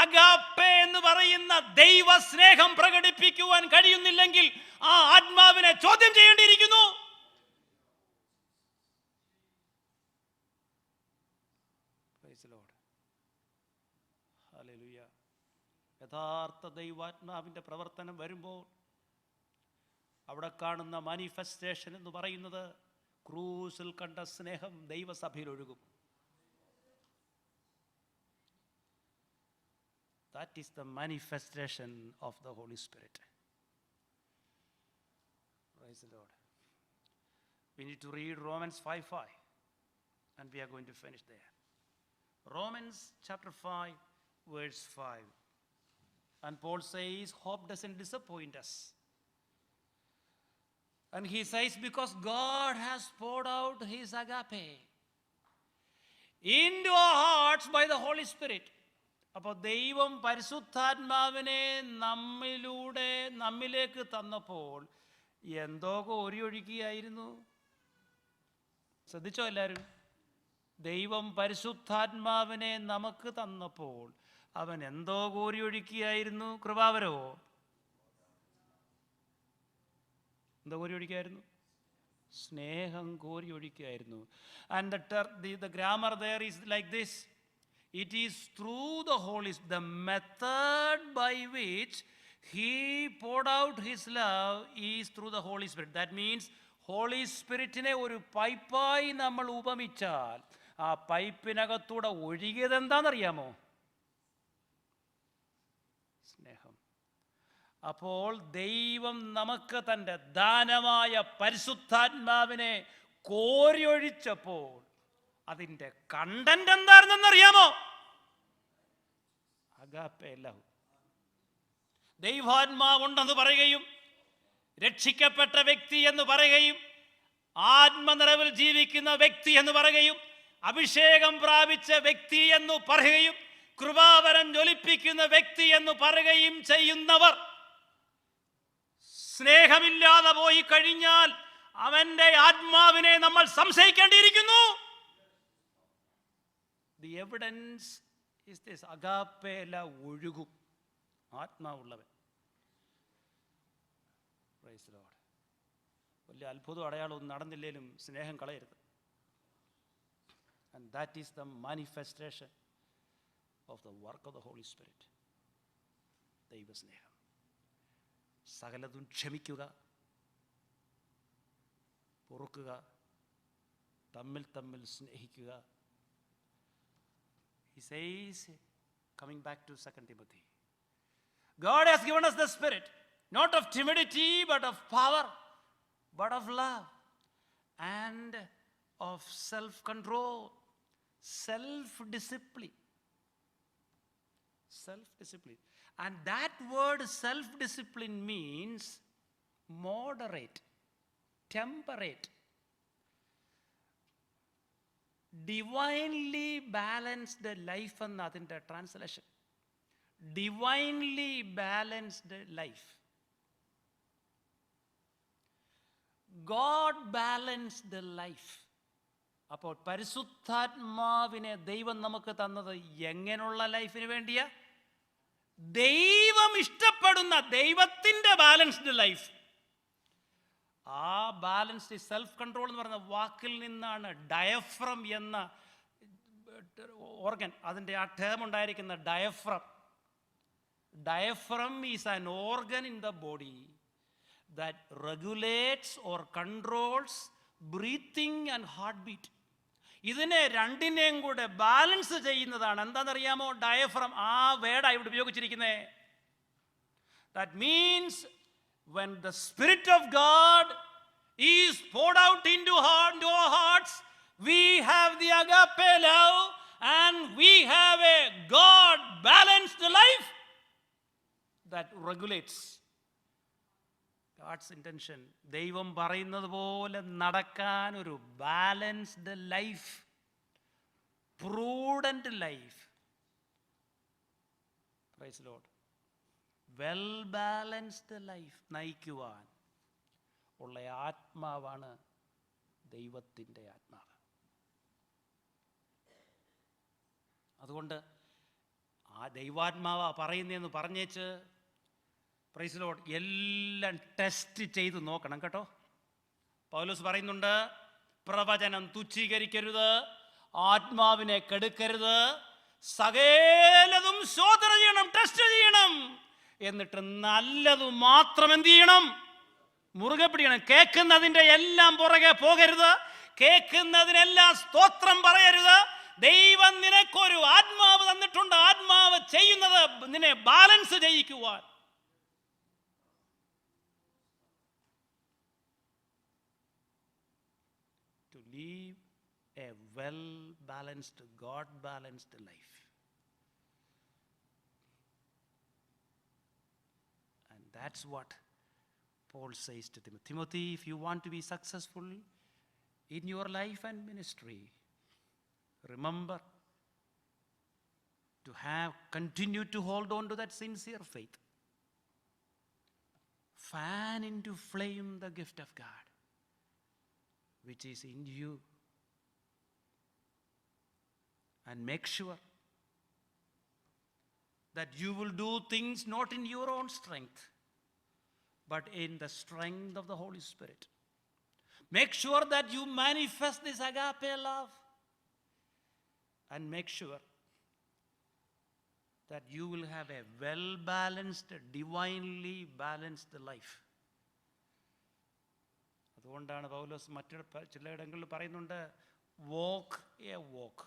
[SPEAKER 1] അഗാപ്പെ എന്ന് പറയുന്ന ദൈവ സ്നേഹം പ്രകടിപ്പിക്കുവാൻ കഴിയുന്നില്ലെങ്കിൽ ആ ആത്മാവിനെ ചോദ്യം ചെയ്യേണ്ടിയിരിക്കുന്നു. യഥാർത്ഥ ദൈവാത്മാവിൻ്റെ പ്രവർത്തനം വരുമ്പോൾ അവിടെ കാണുന്ന മാനിഫെസ്റ്റേഷൻ എന്ന് പറയുന്നത് ക്രൂസിൽ കണ്ട സ്നേഹം ദൈവസഭയിൽ ഒഴുകും. That is the manifestation of the Holy Spirit. Praise the Lord. We need to read Romans 5:5 and we are going to finish there. Romans chapter 5 verse 5. And Paul says hope doesn't disappoint us. And he says because God has poured out his agape into our hearts by the Holy Spirit. അപ്പോൾ ദൈവം പരിശുദ്ധാത്മാവിനെ നമ്മിലേക്ക് തന്നപ്പോൾ എന്തോ കോരിയൊഴുക്കിയായിരുന്നു. ശ്രദ്ധിച്ചോ എല്ലാവരും? ദൈവം പരിശുദ്ധാത്മാവിനെ നമുക്ക് തന്നപ്പോൾ അവൻ എന്തോ കോരിയൊഴുക്കിയായിരുന്നു. കൃപാവരവോ? എന്തോ കോരിയൊഴിക്കായിരുന്നു? സ്നേഹം കോരിയൊഴിക്കായിരുന്നു. And the grammar there is like this. It is through the Holy Spirit, the method by which he poured out his love is through the Holy Spirit. That means Holy Spiritനെ ഒരു പൈപ്പായി നമ്മൾ ഉപമിച്ചാൽ ആ പൈപ്പിനകത്തൂടെ ഒഴുകിയത് എന്താണെന്നറിയാമോ? സ്നേഹം. അപ്പോൾ ദൈവം നമുക്ക് തൻ്റെ ദാനമായ പരിശുദ്ധാത്മാവിനെ കോരിയൊഴിച്ചപ്പോൾ അതിൻ്റെ കണ്ടന്റ് എന്താണെന്നറിയാമോ? Agape love. ദൈവാത്മാവുണ്ടെന്ന് പറയുകയും രക്ഷിക്കപ്പെട്ട വ്യക്തി എന്ന് പറയുകയും ആത്മനിറവിൽ ജീവിക്കുന്ന വ്യക്തി എന്ന് പറയുകയും അഭിഷേകം പ്രാപിച്ച വ്യക്തി എന്ന് പറയുകയും കൃപാവരം ജ്വലിപ്പിക്കുന്ന വ്യക്തി എന്ന് പറയുകയും ചെയ്യുന്നവർ സ്നേഹമില്ലാതെ പോയി കഴിഞ്ഞാൽ അവന്റെ ആത്മാവിനെ നമ്മൾ സംശയിക്കേണ്ടിയിരിക്കുന്നു. The evidence is this. Agape love ഒഴുകും ആത്മാവുള്ളവൻ. Praise the Lord. വലിയ അത്ഭുതം അടയാളമൊന്നും നടന്നില്ലേലും സ്നേഹം കളയരുത്. And that is the manifestation of the work of the Holy Spirit. ദൈവസ്നേഹം. സകലതും ക്ഷമിക്കുക, പൊറുക്കുക, തമ്മിൽ സ്നേഹിക്കുക. He says, coming back to 2 Timothy, God has given us the Spirit, not of timidity, but of power, but of love, and of self-control, self-discipline. Self-discipline. And that word self-discipline means moderate, temperate, divinely balanced life എന്ന അതിൻ്റെ translation. divinely balanced life. God balanced life. അപ്പോൾ പരിശുദ്ധാത്മാവിനെ ദൈവം നമുക്ക് തന്നത് എങ്ങനെയുള്ള ലൈഫിന് വേണ്ടിയാ? ദൈവം ഇഷ്ടപ്പെടുന്ന ദൈവത്തിൻ്റെ ബാലൻസ്ഡ് ലൈഫ്. ആ ബാലൻസ്ഡ് സെൽഫ് കൺട്രോൾ എന്ന് പറയുന്ന വാക്കിൽ നിന്നാണ് ഡയഫ്രം എന്ന ഓർഗൻ, അതിൻ്റെ ആ ടേം ഉണ്ടായിരിക്കുന്ന diaphragm. Diaphragm is an organ in the body that regulates or controls breathing and heartbeat. ഇതിനെ രണ്ടിനെയും കൂടെ ബാലൻസ് ചെയ്യുന്നതാണ് എന്താണെന്നറിയാമോ? ഡയഫ്രം. ആ വേർഡാണ് ഇവിടെ ഉപയോഗിച്ചിരിക്കുന്നത്. That means when the Spirit of God is poured out into our hearts, we have the agape love and we have a God balanced life that regulates. God's intention, ദൈവം പറയുന്നത് പോലെ നടക്കാൻ ഒരു balanced life, prudent life, praise lord, well balanced life നയിക്കുവാൻ ഉള്ള ആത്മാവാണ് ദൈവത്തിൻ്റെ ആത്മാവ്. അതുകൊണ്ട് ആ ദൈവാത്മാവാ പറയുന്നതെന്ന് പറഞ്ഞേച്ച് പ്രൈസ് ലോർഡ് എല്ലാം ടെസ്റ്റ് ചെയ്ത് നോക്കണം കേട്ടോ. പൗലോസ് പറയുന്നുണ്ട്, പ്രവചനം തുച്ഛീകരിക്കരുത്, ആത്മാവിനെ കെടുക്കരുത്, സകലതും ശോധന ചെയ്യണം, ടെസ്റ്റ് ചെയ്യണം, എന്നിട്ട് നല്ലത് മാത്രം എന്ത് ചെയ്യണം? മുറുകെ പിടിക്കണം. കേൾക്കുന്നതിൻ്റെ എല്ലാം പുറകെ പോകരുത്, കേൾക്കുന്നതിനെല്ലാം സ്തോത്രം പറയരുത്. ദൈവം നിനക്കൊരു ആത്മാവ് തന്നിട്ടുണ്ട്, ആത്മാവ് ചെയ്യുന്നത് നിന്നെ balance ചെയ്യിക്കുവാൻ. To live a well balanced, God balanced life. And that's what Paul says to Timothy. Timothy, if you want to be successful in your life and ministry, remember to continue to hold on to that sincere faith. Fan into flame the gift of God which is in you, and make sure that you will do things not in your own strength but in the strength of the Holy Spirit. Make sure that you manifest this agape love, and make sure that you will have a well balanced, divinely balanced life. അതുകൊണ്ടാണ് പൗലോസ് മറ്റു ചിലയിടങ്ങളിൽ പറയുന്നുണ്ട്, walk a walk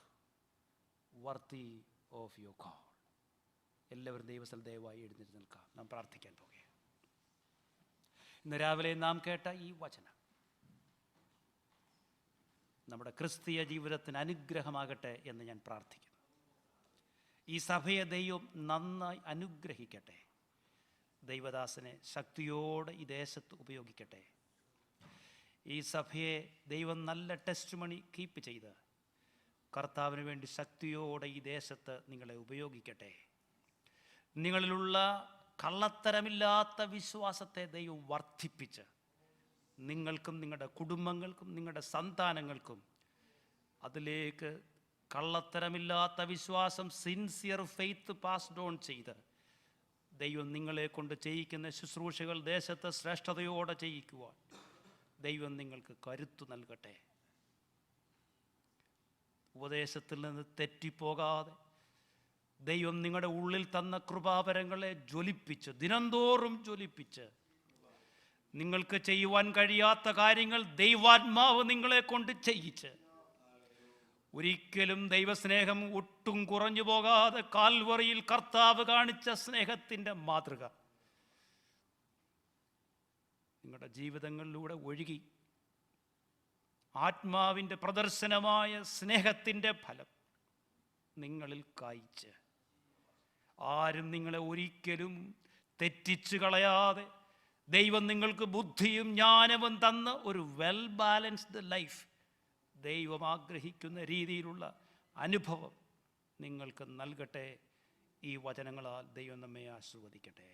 [SPEAKER 1] worthy of your call. എല്ലാവരും ദൈവസ്ഥലം ദയവായി എഴുന്നേറ്റ് നിൽക്കാം. നാം പ്രാർത്ഥിക്കാൻ പോകുകയാണ്. ഇന്ന് രാവിലെ നാം കേട്ട ഈ വചനം നമ്മുടെ ക്രിസ്തീയ ജീവിതത്തിന് അനുഗ്രഹമാകട്ടെ എന്ന് ഞാൻ പ്രാർത്ഥിക്കുന്നു. ഈ സഭയെ ദൈവം നന്നായി അനുഗ്രഹിക്കട്ടെ. ദൈവദാസനെ ശക്തിയോടെ ഈ ദേശത്ത് ഉപയോഗിക്കട്ടെ. ഈ സഭയെ ദൈവം നല്ല ടെസ്റ്റ് മണി കീപ്പ് ചെയ്ത് കർത്താവിന് വേണ്ടി ശക്തിയോടെ ഈ ദേശത്ത് നിങ്ങളെ ഉപയോഗിക്കട്ടെ. നിങ്ങളിലുള്ള കള്ളത്തരമില്ലാത്ത വിശ്വാസത്തെ ദൈവം വർദ്ധിപ്പിച്ച് നിങ്ങൾക്കും നിങ്ങളുടെ കുടുംബങ്ങൾക്കും നിങ്ങളുടെ സന്താനങ്ങൾക്കും അതിലേക്ക് കള്ളത്തരമില്ലാത്ത വിശ്വാസം, സിൻസിയർ ഫെയ്ത്ത് പാസ്ഡ് ഓൺ ചെയ്ത് ദൈവം നിങ്ങളെ കൊണ്ട് ചെയ്യിക്കുന്ന ശുശ്രൂഷകൾ ദേശത്ത് ശ്രേഷ്ഠതയോടെ ചെയ്യിക്കുവാൻ ദൈവം നിങ്ങൾക്ക് കരുത്തു നൽകട്ടെ. ഉപദേശത്തിൽ നിന്ന് തെറ്റിപ്പോകാതെ ദൈവം നിങ്ങളുടെ ഉള്ളിൽ തന്ന കൃപാവരങ്ങളെ ജ്വലിപ്പിച്ച്, ദിനംതോറും ജ്വലിപ്പിച്ച്, നിങ്ങൾക്ക് ചെയ്യുവാൻ കഴിയാത്ത കാര്യങ്ങൾ ദൈവാത്മാവ് നിങ്ങളെ കൊണ്ട് ചെയ്യിച്ച്, ഒരിക്കലും ദൈവസ്നേഹം ഒട്ടും കുറഞ്ഞു പോകാതെ കാൽവറിയിൽ കർത്താവ് കാണിച്ച സ്നേഹത്തിൻ്റെ മാതൃക നിങ്ങളുടെ ജീവിതങ്ങളിലൂടെ ഒഴുകി ആത്മാവിൻ്റെ പ്രദർശനമായ സ്നേഹത്തിൻ്റെ ഫലം നിങ്ങളിൽ കായ്ച്ച്, ആരും നിങ്ങളെ ഒരിക്കലും തെറ്റിച്ചു കളയാതെ ദൈവം നിങ്ങൾക്ക് ബുദ്ധിയും ജ്ഞാനവും തന്ന ഒരു വെൽ ബാലൻസ്ഡ് ലൈഫ് ദൈവം ആഗ്രഹിക്കുന്ന രീതിയിലുള്ള അനുഭവം നിങ്ങൾക്ക് നൽകട്ടെ. ഈ വചനങ്ങളാൽ ദൈവം നമ്മെ ആശീർവദിക്കട്ടെ.